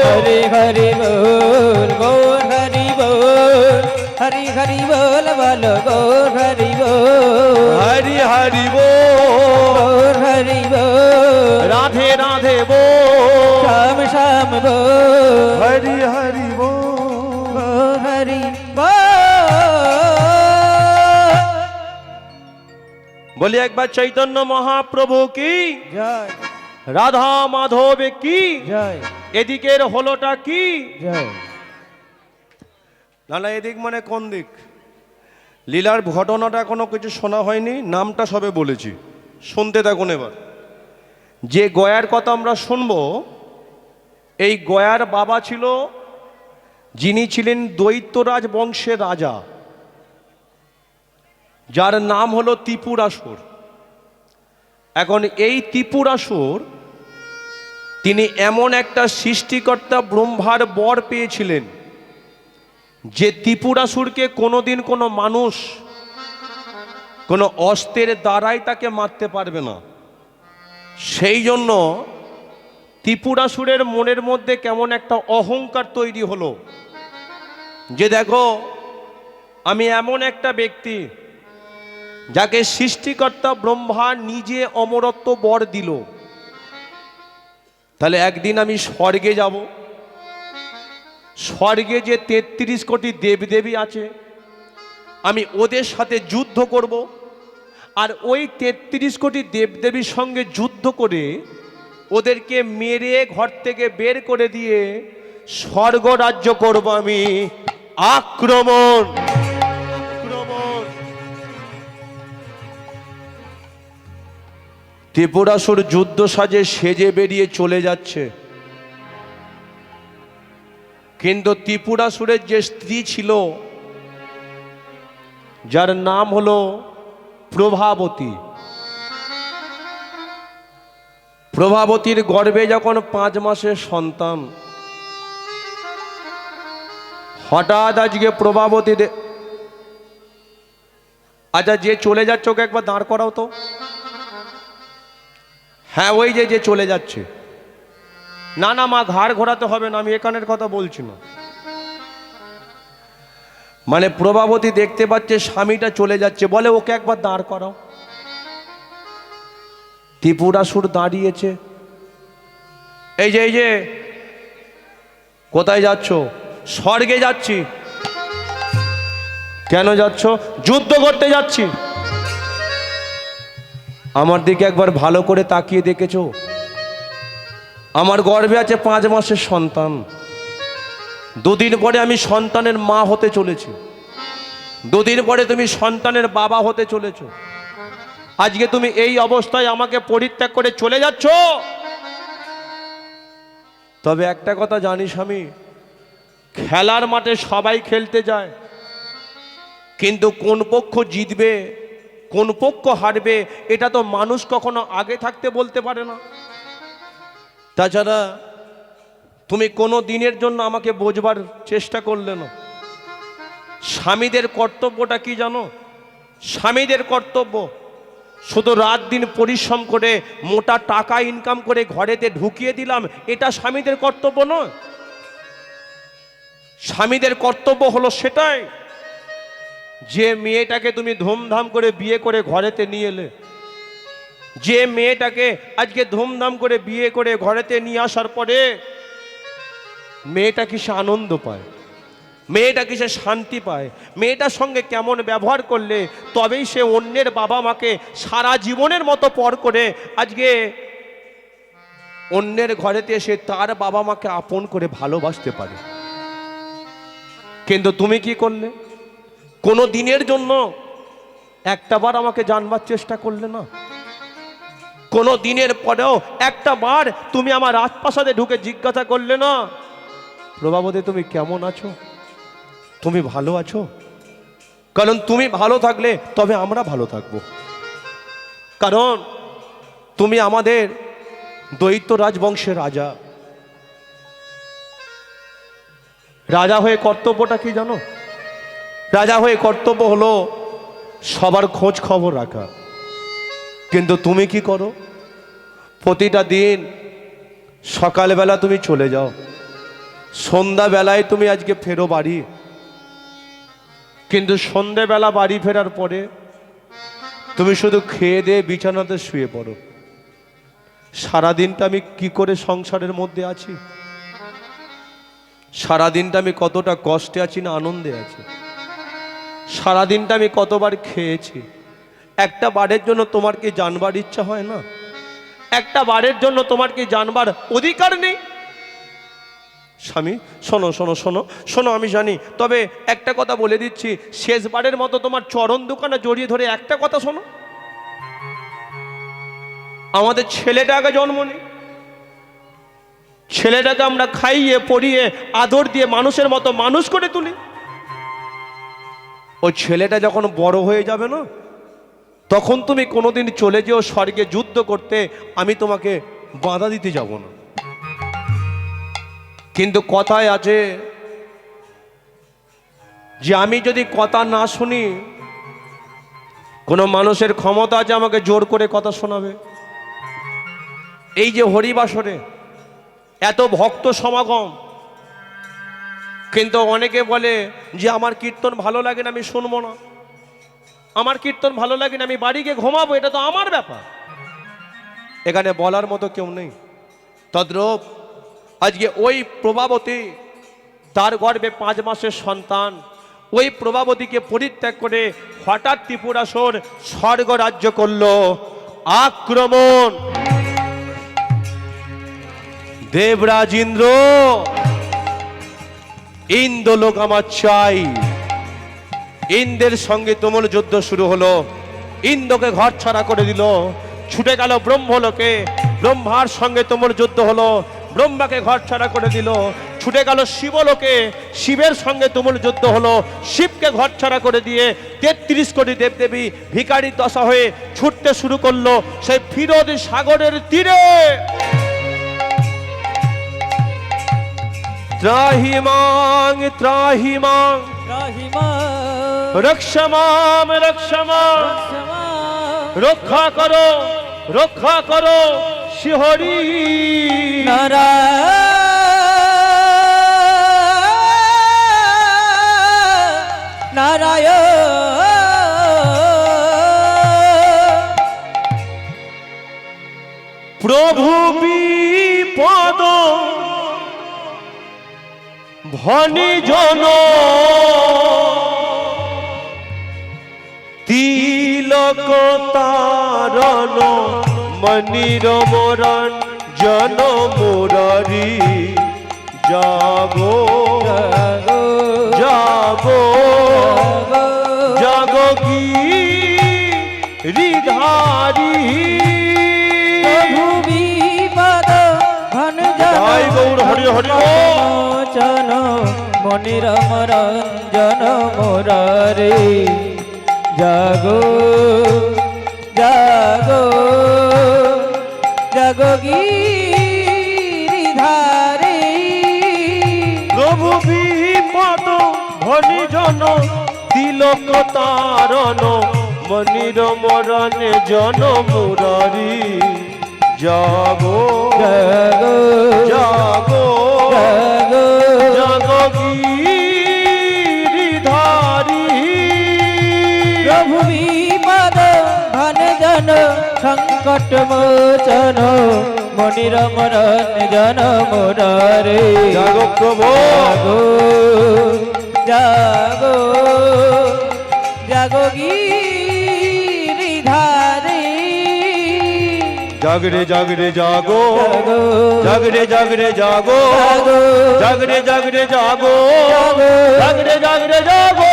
হরি হরি বল, গৌর হরি বল, হরি হরি বল, বল গৌর হরি বল। হরি হরি বল, গৌর হরি বল, রাধে রাধে বল। শ্যাম শ্যাম বল, হরি হরি বল। গৌর হরি বল। বলি একবার চৈতন্য মহাপ্রভু কি, জয় রাধা মাধব কি, জয় এদিকের হলোটা কি? জয়। না না, এদিক মানে কোন দিক? লীলার ঘটনাটা এখনো কিছু শোনা হয়নি, নামটা সবে বলেছি, শুনতে থাকুন এবার। যে গয়ার কথা আমরা শুনবো, এই গয়ার বাবা ছিল, যিনি ছিলেন দৈত্যরাজ বংশের রাজা, যার নাম হলো ত্রিপুরাসুর। এখন এই ত্রিপুরাসুর, তিনি এমন একটা সৃষ্টিকর্তা ব্রহ্মার বর পেয়েছিলেন, যে ত্রিপুরাসুরকে কোনোদিন কোনো মানুষ কোনো অস্ত্রের দ্বারাই তাকে মারতে পারবে না। সেই জন্য ত্রিপুরাসুরের মনের মধ্যে কেমন একটা অহংকার তৈরি হলো, যে দেখো আমি এমন একটা ব্যক্তি যাকে সৃষ্টিকর্তা ব্রহ্মা নিজে অমরত্ব বর দিল, তাহলে একদিন আমি স্বর্গে যাব, স্বর্গে যে ৩৩ কোটি দেবদেবী আছে, আমি ওদের সাথে যুদ্ধ করব, আর ওই ৩৩ কোটি দেবদেবীর সঙ্গে যুদ্ধ করে ওদেরকে মেরে ঘর থেকে বের করে দিয়ে স্বর্গ রাজ্য করব আমি। আক্রমণ, আক্রমণ। ত্রিপুরাসুর যুদ্ধ সাজে সেজে বেরিয়ে চলে যাচ্ছে, কিন্তু ত্রিপুরাসুরের যে স্ত্রী ছিল, যার নাম হলো প্রভাবতী, প্রভাবতীর গর্ভে যখন 5 মাসের সন্তান, হঠাৎ আজকে প্রভাবতী আচ্ছা যে চলে যাচ্ছে ওকে একবার দাঁড় করাও তো। হ্যাঁ ওই যে চলে যাচ্ছে। না না মা, ঘাড় ঘোরাতে হবে না, আমি এখানের কথা বলছি না। মানে প্রভাবতী দেখতে পাচ্ছে স্বামীটা চলে যাচ্ছে, বলে ওকে একবার দাঁড় করাও। ত্রিপুরাসুর দাঁড়িয়েছে, এই যে কোথায় যাচ্ছ? স্বর্গে যাচ্ছি। কেন যাচ্ছ? যুদ্ধ করতে যাচ্ছি। আমার দিকে একবার ভালো করে তাকিয়ে দেখেছো? আমার গর্ভে আছে 5 মাসের সন্তান, 2 দিন পরে আমি সন্তানের মা হতে চলেছি, 2 দিন পরে তুমি সন্তানের বাবা হতে চলেছো। আজকে তুমি এই অবস্থায় আমাকে পরিত্যাগ করে চলে যাচ্ছ। তবে একটা কথা জানিস, আমি খেলার মাঠে সবাই খেলতে যায়, কিন্তু কোন পক্ষ জিতবে কোন পক্ষ হারবে এটা তো মানুষ কখনো আগে থাকতে বলতে পারে না। তাছাড়া তুমি কোনো দিনের জন্য আমাকে বোঝবার চেষ্টা করলে না। স্বামীদের কর্তব্যটা কি জানো? স্বামীদের কর্তব্য শুধু রাত দিন পরিশ্রম করে মোটা টাকা ইনকাম করে ঘরেতে ঢুকিয়ে দিলাম, এটা স্বামীদের কর্তব্য নয়। স্বামীদের কর্তব্য হলো সেটাই, যে মেয়েটাকে তুমি ধুমধাম করে বিয়ে করে ঘরেতে নিয়ে এলে, যে মেয়েটাকে আজকে ধুমধাম করে বিয়ে করে ঘরেতে নিয়ে আসার পরে মেয়েটা কিসে আনন্দ পায়, মেয়েটা কিসে শান্তি পায়, মেয়েটার সঙ্গে কেমন ব্যবহার করলে তবেই সে অন্যের বাবা মাকে সারা জীবনের মতো পর করে আজকে অন্যের ঘরেতে এসে তার বাবা মাকে আপন করে ভালোবাসতে পারে। কিন্তু তুমি কি করলে? কোনো দিনের জন্য একটাবার আমাকে জানবার চেষ্টা করলে না। কোনো দিনের পরেও একটাবার তুমি আমার রাজপ্রাসাদে ঢুকে জিজ্ঞাসা করলে না, প্রভাবতী তুমি কেমন আছো, তুমি ভালো আছো? কারণ তুমি ভালো থাকলে তবে আমরা ভালো থাকবো। কারণ তুমি আমাদের দৈত্য রাজবংশের রাজা। রাজা হয়ে কর্তব্যটা কি জানো? রাজা হয়ে কর্তব্য হলো সবার খোঁজ খবর রাখা। কিন্তু তুমি কি করো? প্রতিটা দিন সকালবেলা তুমি চলে যাও, সন্ধ্যাবেলায় তুমি আজকে ফেরো বাড়ি, কিন্তু সন্ধ্যাবেলা বাড়ি ফেরার পরে তুমি শুধু খেয়ে দিয়ে বিছানাতে শুয়ে পড়ো। সারাদিনটা আমি কি করে সংসারের মধ্যে আছি, সারাদিনটা আমি কতটা কষ্টে আছি না আনন্দে আছি, সারাদিনটা আমি কতবার খেয়েছি, একটা বারের জন্য তোমার কি জানবার ইচ্ছা হয় না? একটা বারের জন্য তোমার কি জানবার অধিকার নেই? স্বামী শোনো শোনো শোনো শোনো, আমি জানি, তবে একটা কথা বলে দিচ্ছি, শেষবারের মতো তোমার চরণ দোকানে জড়িয়ে ধরে একটা কথা শোনো। আমাদের ছেলেটা আগে জন্ম নেই, ছেলেটাকে আমরা খাইয়ে পরিয়ে আদর দিয়ে মানুষের মতো মানুষ করে তুলি। ওই ছেলেটা যখন বড় হয়ে যাবে না, তখন তুমি কোনোদিন চলে যেও স্বর্গে যুদ্ধ করতে, আমি তোমাকে বাধা দিতে যাব না। কিন্তু কথায় আছে যে আমি যদি কথা না শুনি, কোনো মানুষের ক্ষমতা আছে আমাকে জোর করে কথা শোনাবে। এই যে হরিবাসরে এত ভক্ত সমাগম, কিন্তু অনেকে বলে যে আমার কীর্তন ভালো লাগে না, আমি শুনবো না, আমার কীর্তন ভালো লাগে না, আমি বাড়ি গিয়ে ঘুমাবো, এটা তো আমার ব্যাপার। এখানে বলার মতো কেউ নেই। তদ্রূপ আজকে ওই প্রভাবতী, তার গর্ভে 5 মাসের সন্তান, ওই প্রভাবতীকে পরিত্যাগ করে হঠাৎ ত্রিপুরাসুর স্বর্গ রাজ্য করলো। আক্রমণ! দেবরাজ ইন্দ্র, ইন্দ্রলোক আমার চাই। ইন্দ্রের সঙ্গে তুমুল যুদ্ধ শুরু হলো, ইন্দ্রকে ঘর ছাড়া করে দিল। ছুটে গেল ব্রহ্মলোকে। ব্রহ্মার সঙ্গে তুমুল যুদ্ধ হলো, ব্রহ্মাকে ঘর ছাড়া করে দিল। ছুটে গেল শিবলোকে, শিবের সঙ্গে তুমুল যুদ্ধ হলো, শিবকে ঘর ছাড়া করে দিয়ে ৩৩ কোটি দেবদেবী ভিখারির দশা হয়ে ছুটতে শুরু করলো সেই ফিরোজ সাগরের তীরে। ত্রাহিমাং ত্রাহিমাং রাহিমা রক্ষমাম রক্ষমাম, রক্ষমা রক্ষা করো রক্ষা করো শিহরি। প্রভু বিপদ ভনি জন তিলক তারণ মনির মরণ জন মুরারি। জাগো জাগো জাগো গিরিধারী। বিপদ ঘন জয় গৌর হরি হরি বল। চন মনির মরঞ্জন মুরারি। জাগো জাগো জাগো গিরিধারী। প্রভু বিপদ ভনি জন তিলক তারণ মনির মরণে জন মুরারি। জাগো জাগো জাগো জাগো জাগো গিরিধারী। প্রভু বিপদ ঘন জন সংকট মোচন মনির মরণ জন মুরারি। জাগো প্রভু জাগো জাগো গিরিধারী। জাগরে জাগরে জাগো জাগো জাগরে জাগরে জাগো জাগরে জাগরে জাগো জাগরে জাগরে জাগো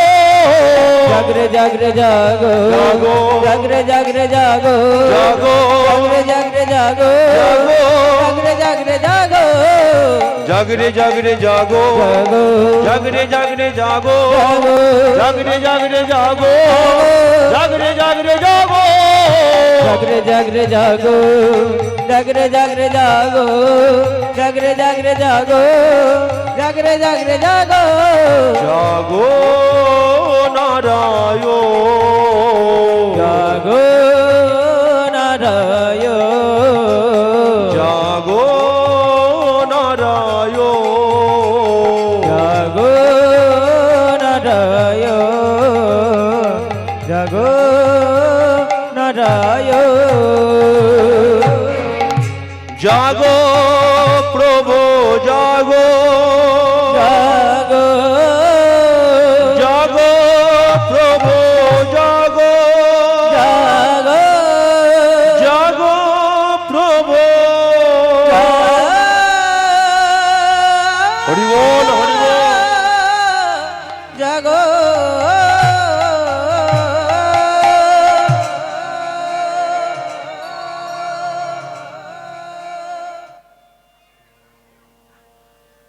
জাগরে জাগরে জাগো জাগো জাগরে জাগরে জাগো জাগো জাগরে জাগরে জাগো জাগরে জাগরে জাগো জাগরে জাগরে জাগো জাগো জাগরে জাগরে জাগো জাগরে জাগরে জাগো জাগরে জাগরে জাগো জাগরে জাগরে জাগো জাগরে জাগরে জাগো জাগরে জাগরে জাগো জাগরে জাগরে জাগো জাগো নারায়ণ জাগো নারায়ণ জাগো নারায়ণ জাগো নারায়ণ জাগো নারায়ণ জাগো প্রভু জাগো জাগো জাগো প্রভু জাগো জাগো জাগো প্রভু হরি বল হরি বল। জাগো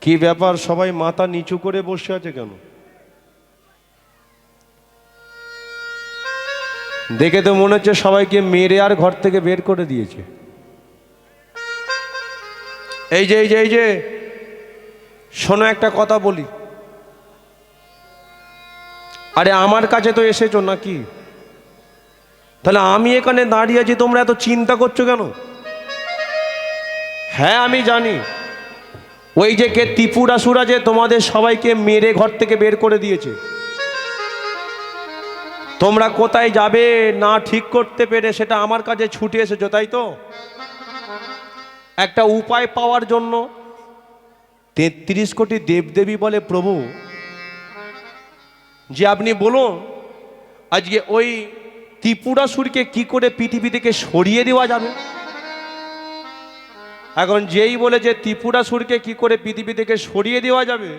কি ব্যাপার সবাই মাথা নিচু করে বসে আছে কেন? দেখে তো মনে হচ্ছে সবাইকে মেরে আর ঘর থেকে বের করে দিয়েছে। এই যে এই যে এই যে শোনো একটা কথা বলি। আরে আমার কাছে তো এসেছো নাকি? তাহলে আমি এখানে দাঁড়িয়ে আছি, তোমরা এত চিন্তা করছো কেন? হ্যাঁ আমি জানি ওই যে কে ত্রিপুরাসুরা যে তোমাদের সবাইকে মেরে ঘর থেকে বের করে দিয়েছে। তোমরা কোথায় যাবে না ঠিক করতে পেরে সেটা আমার কাছে ছুটে এসেছো, তাই তো? একটা উপায় পাওয়ার জন্য। ৩৩ কোটি দেবদেবী বলে প্রভু যে আপনি বলুন আজকে ওই ত্রিপুরাসুরকে কি করে পৃথিবী থেকে সরিয়ে দেওয়া যাবে। এখন যেই বলে যে ত্রিপুরাসুরকে কি করে পৃথিবী থেকে সরিয়ে দেওয়া যাবে,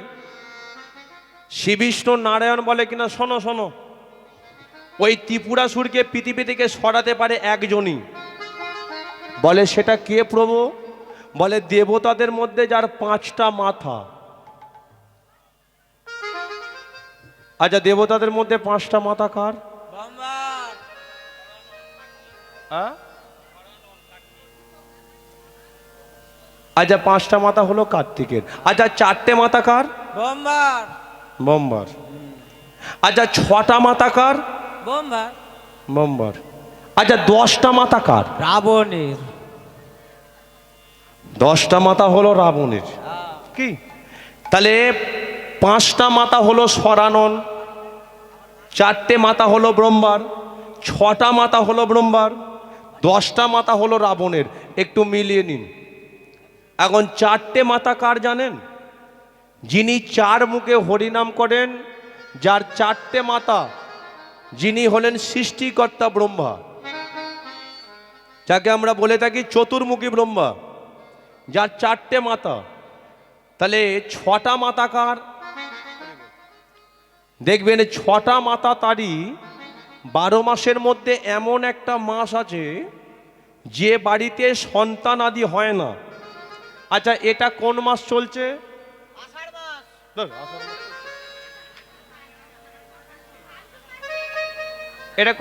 শ্রী বিষ্ণু নারায়ণ বলে কিনা শোনো শোনো, ওই ত্রিপুরাসুরকে পৃথিবী থেকে সরাতে পারে একজনই, বলে সেটা কে প্রভু? বলে দেবতাদের মধ্যে যার 5টা মাথা। আচ্ছা, দেবতাদের মধ্যে 5টা মাথা কার? আচ্ছা, 5টা মাথা হলো কার্তিকের। আচ্ছা, 4টে মাথা কার? বম্বার। আচ্ছা, 6টা মাথা কার? বম্বার। আচ্ছা, 10টা মাথা কার? রাবণের। 10টা মাথা হলো রাবণের। কি তাহলে 5টা মাথা হলো সরানন, 4টে মাথা হলো ব্রহ্মার, 6টা মাথা হলো ব্রহ্মার, 10টা মাথা হলো রাবণের। একটু মিলিয়ে নিন। এখন 4টে মাথা কার জানেন? যিনি 4 মুখে হরিনাম করেন, যার 4টে মাথা, যিনি হলেন সৃষ্টিকর্তা ব্রহ্মা, যাকে আমরা বলে থাকি চতুর্মুখী ব্রহ্মা, যার 4টে মাথা। তাহলে 6টা মাথা কার? দেখবেন 6টা মাথা তারই। 12 মাসের মধ্যে এমন একটা মাস আছে যে বাড়িতে সন্তান আদি হয় না। আচ্ছা, এটা কোন মাস চলছে? এটা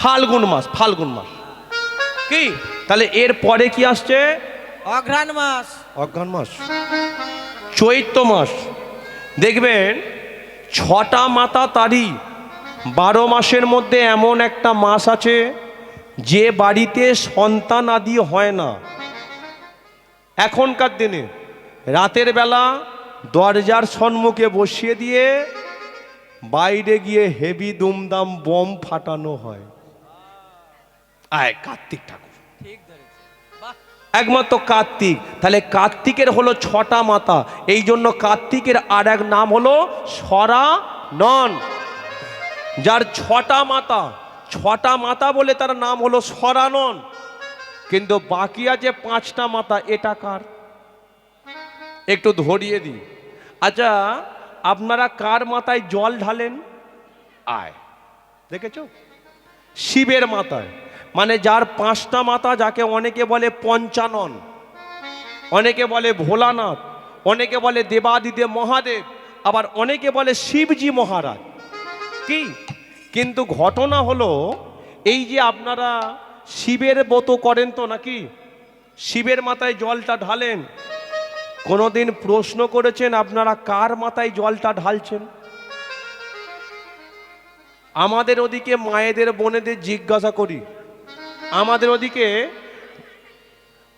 ফাল্গুন মাস। ফাল্গুন মাস কি? তাহলে এর পরে কি আসছে? অঘ্রাণ মাস। অঘ্রাণ মাস, চৈত্র মাস। দেখবেন 6টা মাথা তারই। 12 মাসের মধ্যে এমন একটা মাস আছে যে বাড়িতে সন্তান আদি হয় না। এখনকার দিনে রাতের বেলা দরজার সম্মুখে বসিয়ে দিয়ে বাইরে গিয়ে হেভি দুমদাম বম ফাটানো হয়। আয় কার্তিক ঠাকুর, একমাত্র কার্তিক। তাহলে কার্তিকের হলো 6টা মাথা। এই জন্য কার্তিকের আর এক নাম হলো সরানন। যার 6টা মাথা, 6টা মাথা বলে তার নাম হলো সরানন। কিন্তু বাকি আছে 5টা মাথা, এটা কার? একটু ধরিয়ে দিই। আচ্ছা, আপনারা কার মাথায় জল ঢালেন? আয় দেখেছো? শিবের মাথায়। মানে যার 5টা মাথা, যাকে অনেকে বলে পঞ্চানন, অনেকে বলে ভোলানাথ, অনেকে বলে দেবাদিদেব মহাদেব, আবার অনেকে বলে শিবজি মহারাজ। কি কিন্তু ঘটনা হলো এই যে আপনারা শিবের ব্রত করেন তো নাকি? শিবের মাথায় জলটা ঢালেন। কোনোদিন প্রশ্ন করেছেন আপনারা কার মাথায় জলটা ঢালছেন? আমাদের ওদিকে মায়েদের বোনেদের জিজ্ঞাসা করি, আমাদের ওদিকে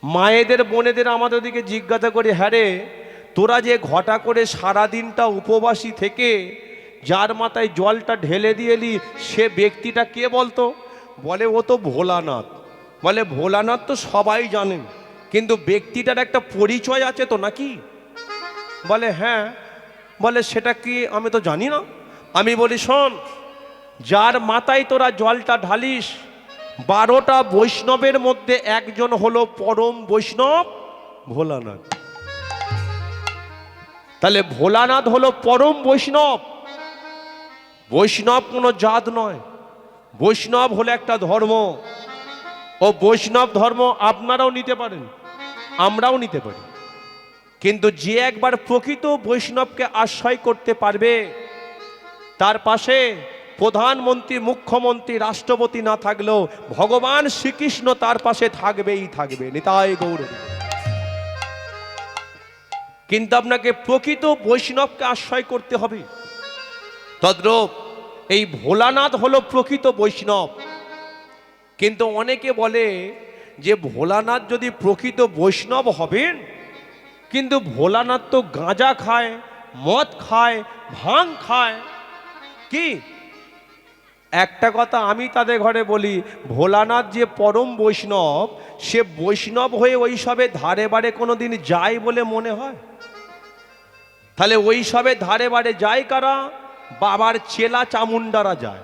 মায়েদের বোনেদের আমাদের ওদিকে জিজ্ঞাসা করি, হ্যাঁ রে, তোরা যে ঘটা করে সারাদিনটা উপবাসী থেকে যার মাথায় জলটা ঢেলে দিয়ে এলি, সে ব্যক্তিটা কে বলতো? বলে ও তো ভোলানাথ। বলে ভোলানাথ তো সবাই জানেন, কিন্তু ব্যক্তিটার একটা পরিচয় আছে তো নাকি? বলে হ্যাঁ। বলে সেটা কি? আমি তো জানি না। আমি বলি শোন, যার মাথায় তোরা জলটা ঢালিস, 12টা বৈষ্ণবের মধ্যে একজন হলো পরম বৈষ্ণব ভোলানাথ। তাহলে ভোলানাথ হলো পরম বৈষ্ণব। বৈষ্ণব কোনো জাত নয়, বৈষ্ণব হলো একটা ধর্ম। ও বৈষ্ণব ধর্ম আপনারাও নিতে পারেন, আমরাও নিতে পারি। কিন্তু যে একবার প্রকৃত বৈষ্ণবকে আশ্রয় করতে পারবে, তার পাশে প্রধানমন্ত্রী, মুখ্যমন্ত্রী, রাষ্ট্রপতি না থাকলেও ভগবান শ্রীকৃষ্ণ তার পাশে থাকবেই থাকবে। নিতাই গৌর। কিন্তু আপনাকে প্রকৃত বৈষ্ণবকে আশ্রয় করতে হবে। তদ্রূপ এই ভোলানাথ হলো প্রকৃত বৈষ্ণব। কিন্তু অনেকে বলে যে ভোলানাথ যদি প্রকৃত বৈষ্ণব হবেন, কিন্তু ভোলানাথ তো গাঁজা খায়, মদ খায়, ভাং খায়। কি একটা কথা আমি তাদের ঘরে বলি, ভোলানাথ যে পরম বৈষ্ণব, সে বৈষ্ণব হয়ে ওই সবে ধারে বারে কোনোদিন যায় বলে মনে হয়? তাহলে ওই সবে ধারে বারে যায় কারা? বাবার চেলা চামুন্ডারা যায়,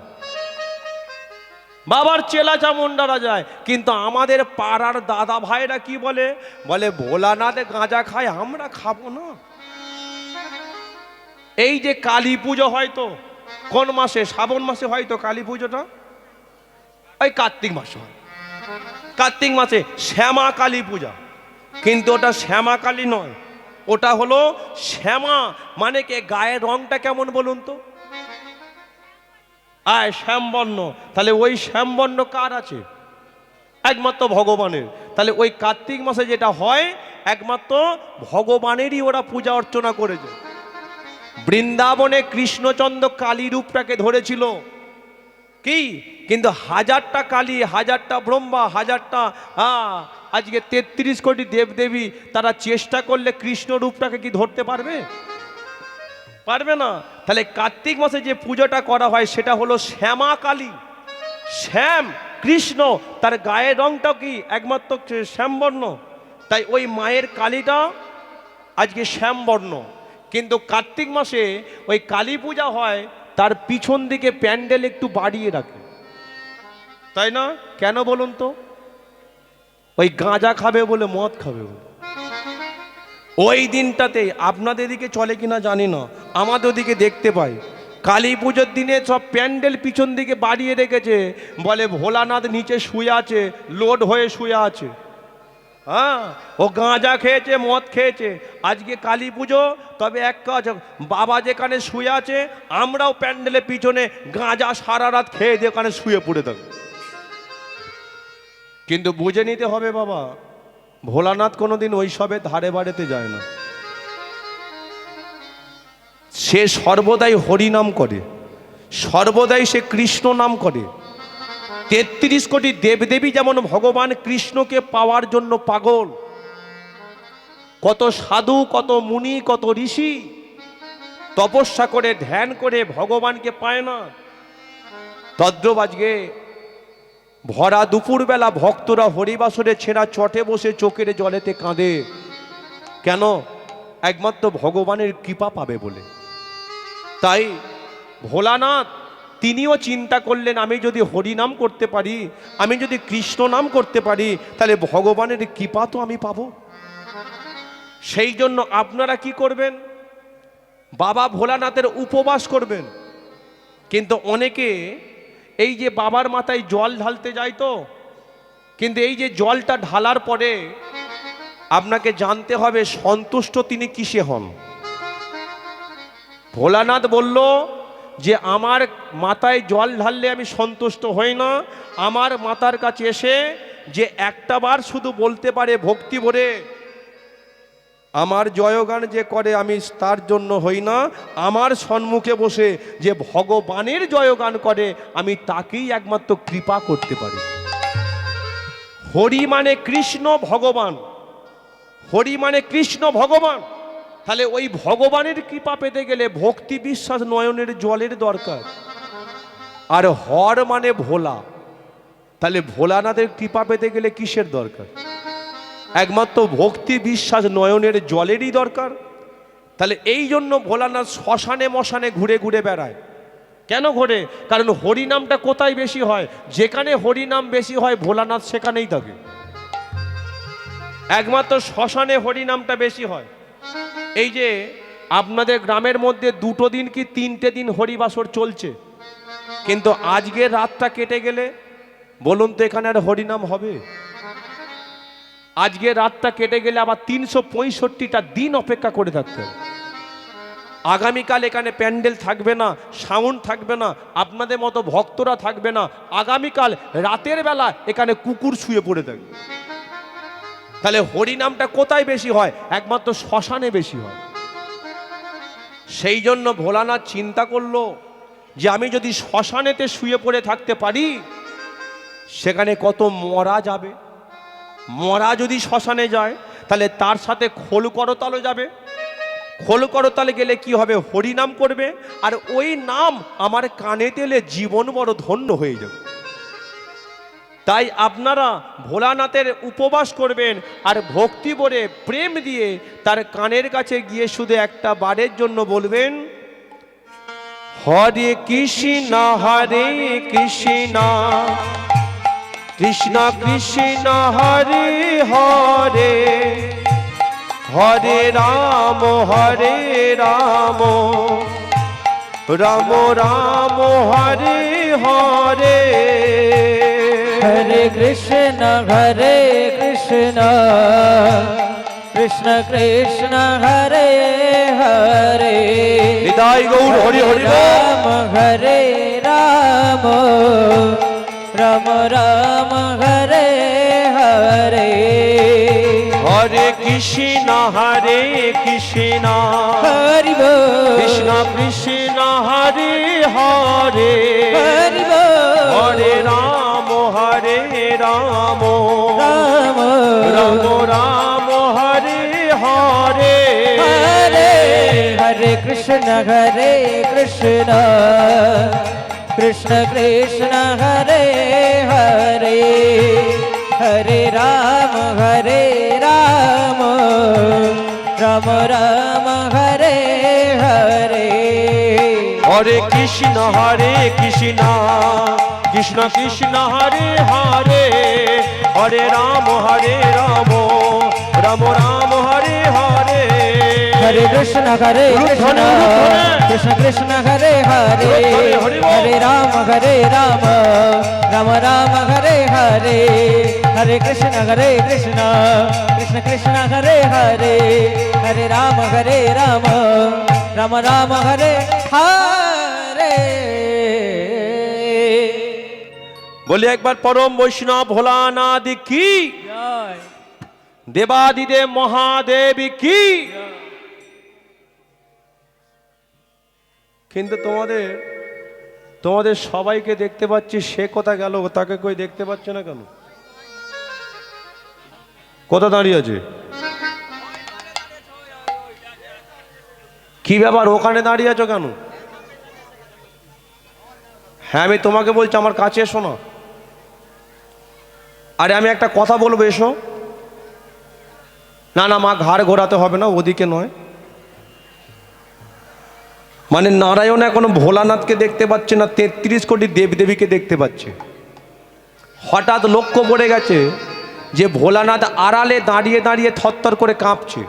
বাবার চেলা চামুন্ডারা যায়। কিন্তু আমাদের পাড়ার দাদা ভাইরা কি বলে? বলে ভোলানাথে গাঁজা খায়, আমরা খাবো না। এই যে কালী পুজো হয়তো কোন মাসে? শ্রাবণ মাসে হয়তো কালী পুজোটা, ওই কার্তিক মাসে হয়। কার্তিক মাসে শ্যামা কালী পূজা, কিন্তু ওটা শ্যামা কালী নয়, ওটা হলো শ্যামা মানে কে গায়ের রংটা কেমন বলুন তো? শ্যামবর্ণ। তাহলে ওই শ্যামবর্ণ কার আছে? একমাত্র ভগবানের। তাহলে ওই কার্তিক মাসে যেটা হয় একমাত্র ভগবানেরই ওরা পূজা অর্চনা করেছে। বৃন্দাবনে কৃষ্ণচন্দ্র কালী রূপটাকে ধরেছিল কি, কিন্তু হাজারটা কালী, হাজারটা ব্রহ্মা, হাজারটা আজকে 33 কোটি দেবদেবী তারা চেষ্টা করলে কৃষ্ণ রূপটাকে কি ধরতে পারবে? পারবে না। তাহলে কার্তিক মাসে যে পুজোটা করা হয় সেটা হলো শ্যামা কালী। শ্যাম কৃষ্ণ, তার গায়ের রংটাও কি একমাত্র শ্যামবর্ণ। তাই ওই মায়ের কালীটা আজকে শ্যামবর্ণ। কিন্তু কার্তিক মাসে ওই কালী পূজা হয়, তার পিছন দিকে প্যান্ডেল একটু বাড়িয়ে রাখে, তাই না? কেন বলুন তো? ওই গাঁজা খাবে বলে, মদ খাবে বলে। ওই দিনটাতে আপনাদের দিকে চলে কিনা জানি না, আমাদের দিকে দেখতে পাই কালী পুজোর দিনে সব প্যান্ডেল পিছন দিকে বাড়িয়ে রেখেছে, বলে ভোলানাথ নিচে শুয়ে আছে, লোড হয়ে শুয়ে আছে। ও গাঁজা খেয়েছে, মদ খেয়েছে। আজকে কালী পুজো, তবে এক কাজ, বাবা যেখানে শুয়ে আছে আমরাও প্যান্ডেলের পিছনে গাঁজা সারা রাত খেয়ে দিয়ে ওখানে শুয়ে পড়ে থাকবো। কিন্তু বুঝে নিতে হবে বাবা, ভোলানাথ কোনোদিন ওইসবের ধারে বাড়িতে যায় না। সে সর্বদাই হরিনাম করে, সর্বদাই সে কৃষ্ণ নাম করে। 33 কোটি দেবদেবী যেমন ভগবান কৃষ্ণকে পাওয়ার জন্য পাগল, কত সাধু, কত মুনি, কত ঋষি তপস্যা করে ধ্যান করে ভগবানকে পায় না। তদ্রূপ আজকে ভরা দুপুরবেলা ভক্তরা হরিবাসরে ছেঁড়া চটে বসে চোখের জলেতে কাঁদে। কেন? একমাত্র ভগবানের কৃপা পাবে বলে। তাই ভোলানাথ তিনিও চিন্তা করলেন, আমি যদি হরিনাম করতে পারি, আমি যদি কৃষ্ণ নাম করতে পারি, তাহলে ভগবানের কৃপা তো আমি পাবো। সেই জন্য আপনারা কি করবেন? বাবা ভোলানাথের উপবাস করবেন। কিন্তু অনেকে এই যে বাবার মাথায় জল ঢালতে যায় তো, কিন্তু এই যে জলটা ঢালার পরে আপনাকে জানতে হবে সন্তুষ্ট তিনি কিসে হন। ভোলানাথ বলল যে আমার মাথায় জল ঢাললে আমি সন্তুষ্ট হই না, আমার মাথার কাছে এসে যে একটা বার শুধু বলতে পারে ভক্তি ভরে আমার জয়গান যে করে আমি তার জন্য হই না, আমার সম্মুখে বসে যে ভগবানের জয়গান করে আমি তাকেই একমাত্র কৃপা করতে পারি। হরি মানে কৃষ্ণ ভগবান, হরি মানে কৃষ্ণ ভগবান। তাহলে ওই ভগবানের কৃপা পেতে গেলে ভক্তি বিশ্বাস নয়নের জলের দরকার। আর হর মানে ভোলা, তাহলে ভোলানাথের কৃপা পেতে গেলে কিসের দরকার? একমাত্র ভক্তি বিশ্বাস নয়নের জলেরই দরকার। তাহলে এই জন্য ভোলানাথ শ্মশানে মশানে ঘুরে ঘুরে বেড়ায়। কেন ঘোরে? কারণ হরিনামটা কোথায় বেশি হয়? যেখানে হরিনাম বেশি হয় ভোলানাথ সেখানেই থাকে। একমাত্র শ্মশানে হরিনামটা বেশি হয়। এই যে আপনাদের গ্রামের মধ্যে 2 দিন কি 3টে দিন হরিবাসর চলছে, কিন্তু আজকের রাতটা কেটে গেলে বলুন তো এখানে আর হরিনাম হবে? আজকে রাতটা কেটে গেলে আবার 365টা দিন অপেক্ষা করে থাকতে হবে। আগামীকাল এখানে প্যান্ডেল থাকবে না, সাউন্ড থাকবে না, আপনাদের মতো ভক্তরা থাকবে না। আগামীকাল রাতের বেলা এখানে কুকুর শুয়ে পড়ে থাকবে। তাহলে হরিনামটা কোথায় বেশি হয়? একমাত্র শ্মশানে বেশি হয়। সেই জন্য ভোলানাথ চিন্তা করলো যে আমি যদি শ্মশানেতে শুয়ে পড়ে থাকতে পারি, সেখানে কত মরা যাবে। মরা যদি শ্মশানে যায় তাহলে তার সাথে খোল করতালও যাবে। খোল করতালে গেলে কি হবে? হরিনাম করবে, আর ওই নাম আমার কানে দিলে জীবন বড় ধন্য হয়ে যাবে। তাই আপনারা ভোলানাথের উপবাস করবেন আর ভক্তি ভরে প্রেম দিয়ে তার কানের কাছে গিয়ে শুধু একটা বারের জন্য বলবেন, হরে কৃষ্ণ হরে কৃষ্ণ কৃষ্ণ কৃষ্ণ হরে হরে হরে রাম রাম রাম হরে হরে। হরে কৃষ্ণ কৃষ্ণ কৃষ্ণ হরে হরে হৃদয় গৌর হরি হরি বল। রাম হরে রাম রাম রাম হরে হরে হরে কৃষ্ণ হরি বল কৃষ্ণ কৃষ্ণ হরে হরে হরি বল হরে রাম রাম রাম রাম হরে হরে হরে হরে কৃষ্ণ কৃষ্ণ কৃষ্ণ হরে হরে হরে রাম রাম রাম রাম হরে হরে হরে কৃষ্ণ কৃষ্ণ কৃষ্ণ হরে হরে হরে রাম রাম রাম হরে হরে হরে কৃষ্ণ কৃষ্ণ কৃষ্ণ হরে হরে হরে রাম রাম রাম হরে হরে হরে কৃষ্ণ কৃষ্ণ কৃষ্ণ হরে হরে হরে রাম রাম রাম হরে হরে বলি একবার পরম বৈষ্ণব ভোলানাথ কি, জয় দেবাদিদেব মহাদেব কি। কিন্তু তোমাদের সবাইকে দেখতে পাচ্ছি, সে কোথা গেল? তাকে কই দেখতে পাচ্ছে না কেন? কোথা দাঁড়িয়ে আছে? কি ব্যাপার, ওখানে দাঁড়িয়ে আছো কেন? হ্যাঁ আমি তোমাকে বলছি, আমার কাছে এসো না। আরে আমি একটা কথা বলবো, এসো। না না মা, ঘাড় ঘোরাতে হবে না, ওদিকে নয়। মানে নারায়ণ এখনো ভোলানাথকে দেখতে পাচ্ছে না, 33 কোটি দেবদেবীকে দেখতে পাচ্ছে। হঠাৎ লক্ষ্য পড়ে গেছে যে ভোলানাথ আড়ালে দাঁড়িয়ে দাঁড়িয়ে থরথর করে কাঁপছে।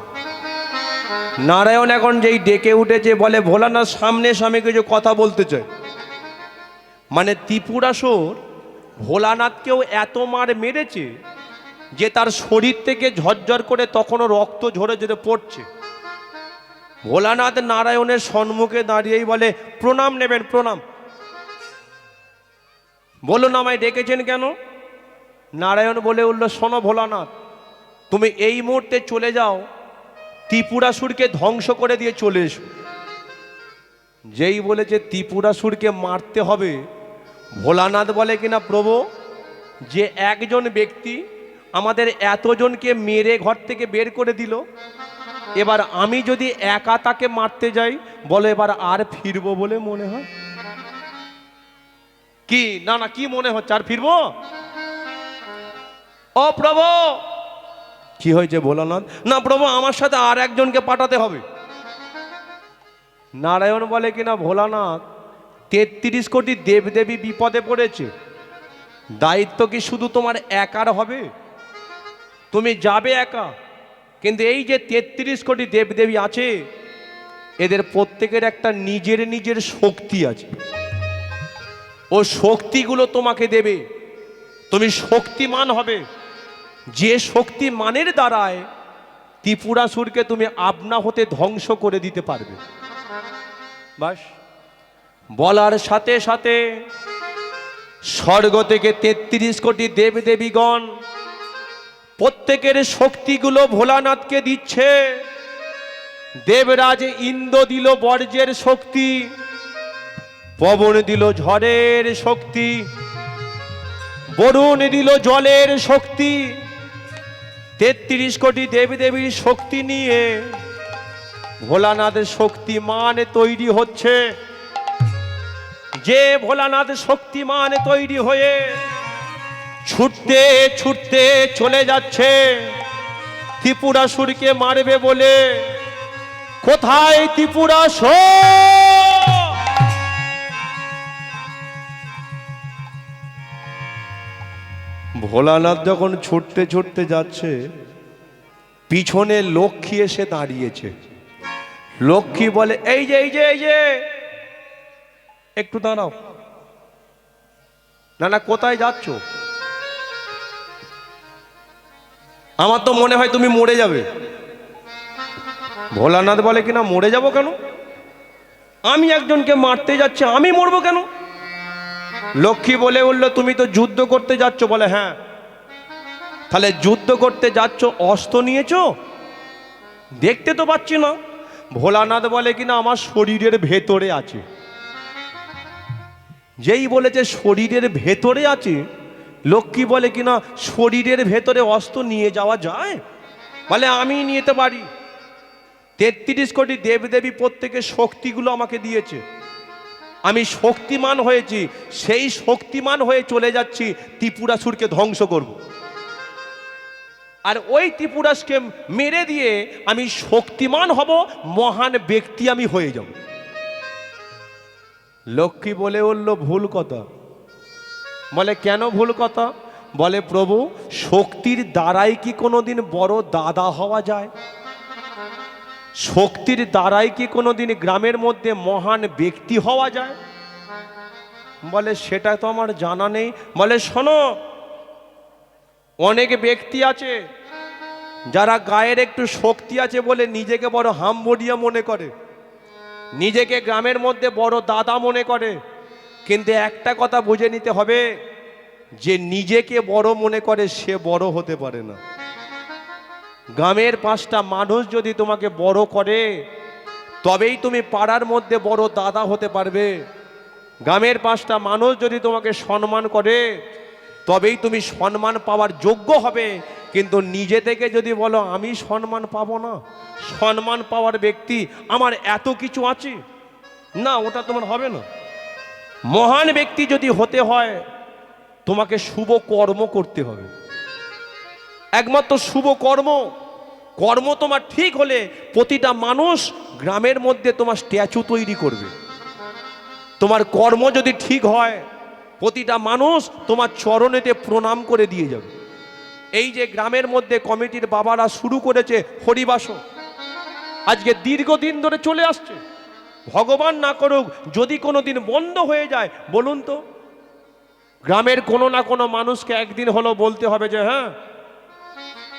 নারায়ণ এখন যেই ডেকে উঠেছে, বলে ভোলানাথ সামনে সামনে কিছু কথা বলতে চায়। মানে ত্রিপুরাসুর ভোলানাথকেও এত মার মেরেছে যে তার শরীর থেকে ঝরঝর করে তখনও রক্ত ঝরে ঝরে পড়ছে। ভোলানাথ নারায়ণের সম্মুখে দাঁড়িয়েই বলে, প্রণাম নেবেন, প্রণাম। বলুন আমায় ডেকেছেন কেন? নারায়ণ বলে উঠল, শোনো ভোলানাথ, তুমি এই মুহূর্তে চলে যাও, ত্রিপুরাসুরকে ধ্বংস করে দিয়ে চলে এসো। যেই বলেছে ত্রিপুরাসুরকে মারতে হবে, ভোলানাথ বলে কিনা, প্রভু, যে একজন ব্যক্তি আমাদের এতজনকে মেরে ঘর থেকে বের করে দিল, এবার আমি যদি একা তাকে মারতে যাই, বলে এবার আর ফিরবো বলে মনে হয় কি? না না, কি মনে হচ্ছে, আর ফিরবো? ও প্রভু, কি হয়েছে ভোলানাথ? না প্রভু, আমার সাথে আর একজনকে পাঠাতে হবে। নারায়ণ বলে কিনা, ভোলানাথ, 33 কোটি দেবদেবী বিপদে পড়েছে, দায়িত্ব কি শুধু তোমার একার হবে? তুমি যাবে একা, কিন্তু এই যে 33 কোটি দেবদেবী আছে, এদের প্রত্যেকের একটা নিজের নিজের শক্তি আছে। ও শক্তিগুলো তোমাকে দেবে, তুমি শক্তিমান হবে। যে শক্তিমানের দ্বারায় ত্রিপুরাসুরকে তুমি আপনা হতে ধ্বংস করে দিতে পারবে। বাস বলার সাথে সাথে স্বর্গ থেকে 33 কোটি দেবদেবীগণ প্রত্যেকের শক্তিগুলো ভোলানাথকে দিচ্ছে। দেবরাজ ইন্দ্র দিল বর্জ্যের শক্তি, পবন দিল ঝড়ের শক্তি, বরুণ দিল জলের শক্তি। 33 কোটি দেবদেবীর শক্তি নিয়ে ভোলানাথের শক্তিমান তৈরি হচ্ছে। যে ভোলানাথ শক্তিমান তৈরি হয়ে ছুটতে ছুটতে চলে যাচ্ছে ত্রিপুরাসুরকে মারবে বলে। কোথায় ত্রিপুরাসুর? ভোলানাথ যখন ছুটতে ছুটতে যাচ্ছে, পিছনে লক্ষ্মী এসে দাঁড়িয়েছে। লক্ষ্মী বলে, এই যে এই যে এই যে, একটু দাঁড়াও। না না, কোথায় যাচ্ছ? আমার তো মনে হয় তুমি মরে যাবে। ভোলানাথ বলে কিনা মরে যাব কেন, আমি একজনকে মারতে যাচ্ছি, আমি মরবো কেন? লক্ষ্মী বলে উঠল তুমি তো যুদ্ধ করতে যাচ্ছ। বলে হ্যাঁ। তাহলে যুদ্ধ করতে যাচ্ছ, অস্ত্র নিয়েছো? দেখতে তো পাচ্ছি না। ভোলানাথ বলে কিনা আমার শরীরের ভেতরে আছে। যেই বলেছে শরীরের ভেতরে আছে, লক্ষ্মী বলে কিনা শরীরের ভেতরে অস্ত্র নিয়ে যাওয়া যায়? বলে আমি নিতে পারি। 33 কোটি দেবদেবী প্রত্যেকের শক্তিগুলো আমাকে দিয়েছে, আমি শক্তিমান হয়েছি, সেই শক্তিমান হয়ে চলে যাচ্ছি ত্রিপুরাসুরকে ধ্বংস করব। আর ওই ত্রিপুরাসকে মেরে দিয়ে আমি শক্তিমান হব, মহান ব্যক্তি আমি হয়ে যাব। লক্ষ্মী বলে উঠল ভুল কথা। বলে কেন ভুল কথা? বলে প্রভু, শক্তির দ্বারাই কি কোনোদিন বড় দাদা হওয়া যায়? শক্তির দ্বারাই কি কোনোদিন গ্রামের মধ্যে মহান ব্যক্তি হওয়া যায়? বলে সেটা তো আমার জানা নেই। বলে শোনো, অনেক ব্যক্তি আছে যারা গায়ের একটু শক্তি আছে বলে নিজেকে বড় হাম্বড়িয়া মনে করে, নিজেকে গ্রামের মধ্যে বড় দাদা মনে করে। কিন্তু একটা কথা বুঝে নিতে হবে, যে নিজেকে বড় মনে করে সে বড় হতে পারে না। গ্রামের 5টা মানুষ যদি তোমাকে বড় করে, তবেই তুমি পাড়ার মধ্যে বড় দাদা হতে পারবে। গ্রামের 5টা মানুষ যদি তোমাকে সম্মান করে, তবেই তুমি সম্মান পাওয়ার যোগ্য হবে। কিন্তু নিজে থেকে যদি বলো আমি সম্মান পাবো না, সম্মান পাওয়ার ব্যক্তি আমার এত কিছু আছে, না, ওটা তোমার হবে না। মহান ব্যক্তি যদি হতে হয়, তোমাকে শুভ কর্ম করতে হবে। একমাত্র শুভ কর্ম, কর্ম তোমার ঠিক হলে প্রতিটা মানুষ গ্রামের মধ্যে তোমার স্ট্যাচু তৈরি করবে। তোমার কর্ম যদি ঠিক হয়, প্রতিটা মানুষ তোমার চরণেতে প্রণাম করে দিয়ে যাবে। এই যে গ্রামের মধ্যে কমিটির বাবারা শুরু করেছে হরিবাস, আজকে দীর্ঘদিন ধরে চলে আসছে। ভগবান না করুক যদি কোনো দিন বন্ধ হয়ে যায়, বলুন তো, গ্রামের কোনো না কোনো মানুষকে একদিন হলো বলতে হবে যে হ্যাঁ,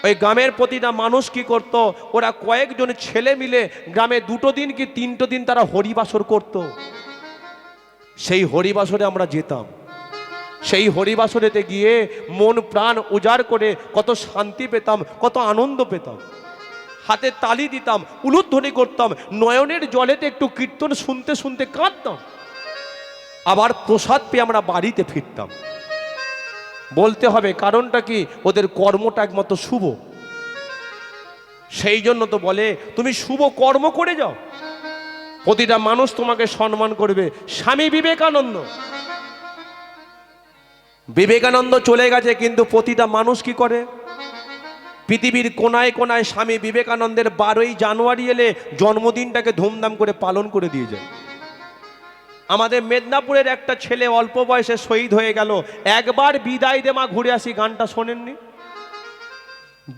ওই গ্রামের প্রতিটা মানুষ কি করত, ওরা কয়েকজন ছেলে মিলে গ্রামে 2 দিন কি 3 দিন তারা হরিবাসর করত। সেই হরিবাসরে আমরা যেতাম, সেই হরিবাসরেতে গিয়ে মন প্রাণ উজাড় করে কত শান্তি পেতাম, কত আনন্দ পেতাম, হাতে তালি দিতাম, উলুধ্বনি করতাম, নয়নের জলেতে একটু কীর্তন শুনতে শুনতে কাঁদতাম, আবার প্রসাদ পেয়ে আমরা বাড়িতে ফিরতাম। বলতে হবে কারণটা কি, ওদের কর্মটা একমাত্র শুভ। সেই জন্য তো বলে তুমি শুভ কর্ম করে যাও, প্রতিটা মানুষ তোমাকে সম্মান করবে। স্বামী বিবেকানন্দ চলে গেছে, কিন্তু প্রতিটা মানুষ কি করে, পৃথিবীর কোনায় কোনায় স্বামী বিবেকানন্দের 12ই জানুয়ারি এলে জন্মদিনটাকে ধুমধাম করে পালন করে দিয়ে যায়। আমাদের মেদিনীপুরের একটা ছেলে অল্প বয়সে শহীদ হয়ে গেল। একবার বিদায় দে মা ঘুরে আসি গানটা শোনেননি?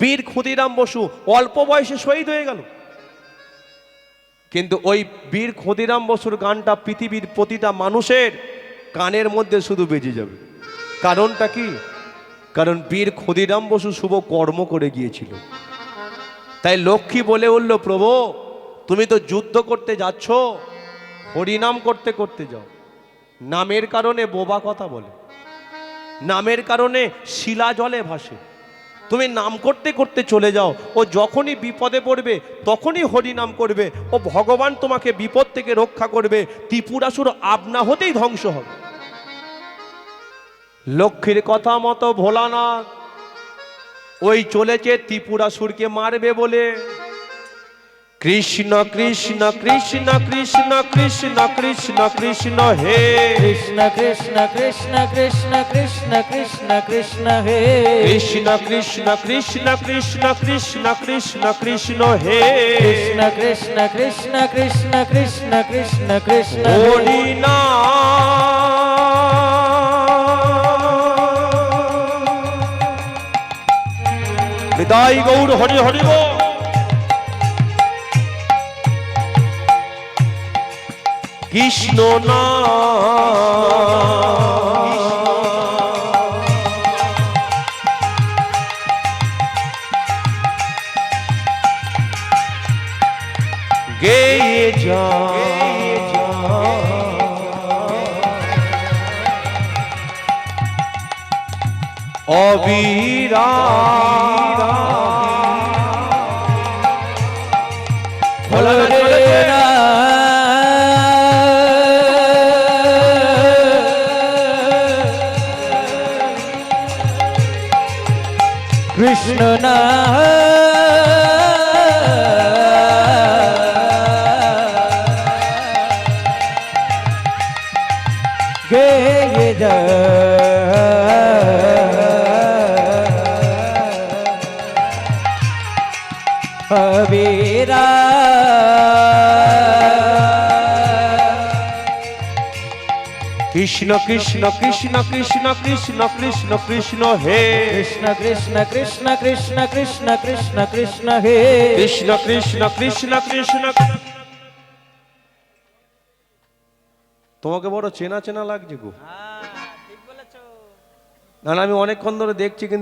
বীর ক্ষুদিরাম বসু অল্প বয়সে শহীদ হয়ে গেল, কিন্তু ওই বীর ক্ষুদিরাম বসুর গানটা পৃথিবীর প্রতিটা মানুষের কানের মধ্যে শুধু বেজে যাবে। কারণটা কি? কারণ বীর ক্ষুদিরাম বসু শুভ কর্ম করে গিয়েছিল। তাই লক্ষ্মী বলে উঠল প্রভু, তুমি তো যুদ্ধ করতে যাচ্ছ, হরিনাম করতে করতে যাও। নামের কারণে বোবা কথা বলে, নামের কারণে শিলা জলে ভাসে। তুমি নাম করতে করতে চলে যাও, ও যখনই বিপদে পড়বে তখনই হরিনাম করবে, ও ভগবান তোমাকে বিপদ থেকে রক্ষা করবে, ত্রিপুরাসুর আপনা হতেই ধ্বংস হবে। লক্ষ্মীর কথা মতো ভোলানাথ ওই চলেছে ত্রিপুরাসুরকে মারবে বলে। কৃষ্ণ কৃষ্ণ কৃষ্ণ কৃষ্ণ কৃষ্ণ কৃষ্ণ কৃষ্ণ হে কৃষ্ণ কৃষ্ণ কৃষ্ণ কৃষ্ণ কৃষ্ণ কৃষ্ণ কৃষ্ণ হে কৃষ্ণ কৃষ্ণ কৃষ্ণ কৃষ্ণ কৃষ্ণ কৃষ্ণ কৃষ্ণ হে কৃষ্ণ কৃষ্ণ কৃষ্ণ কৃষ্ণ কৃষ্ণ কৃষ্ণ কৃষ্ণ হরি বিদায় গৌর হরি হরি বল। কৃষ্ণ নাম কৃষ্ণ না গেয়ে যা কবীরা কৃষ্ণ কৃষ্ণ কৃষ্ণ কৃষ্ণ কৃষ্ণ কৃষ্ণ কৃষ্ণ হে কৃষ্ণ কৃষ্ণ কৃষ্ণ কৃষ্ণ কৃষ্ণ কৃষ্ণ কৃষ্ণ হে কৃষ্ণ কৃষ্ণ কৃষ্ণ কৃষ্ণ। তোমাকে বড় চেনা চেনা লাগছে গো। না না, আমি অনেকক্ষণ ধরে দেখছি কিন্তু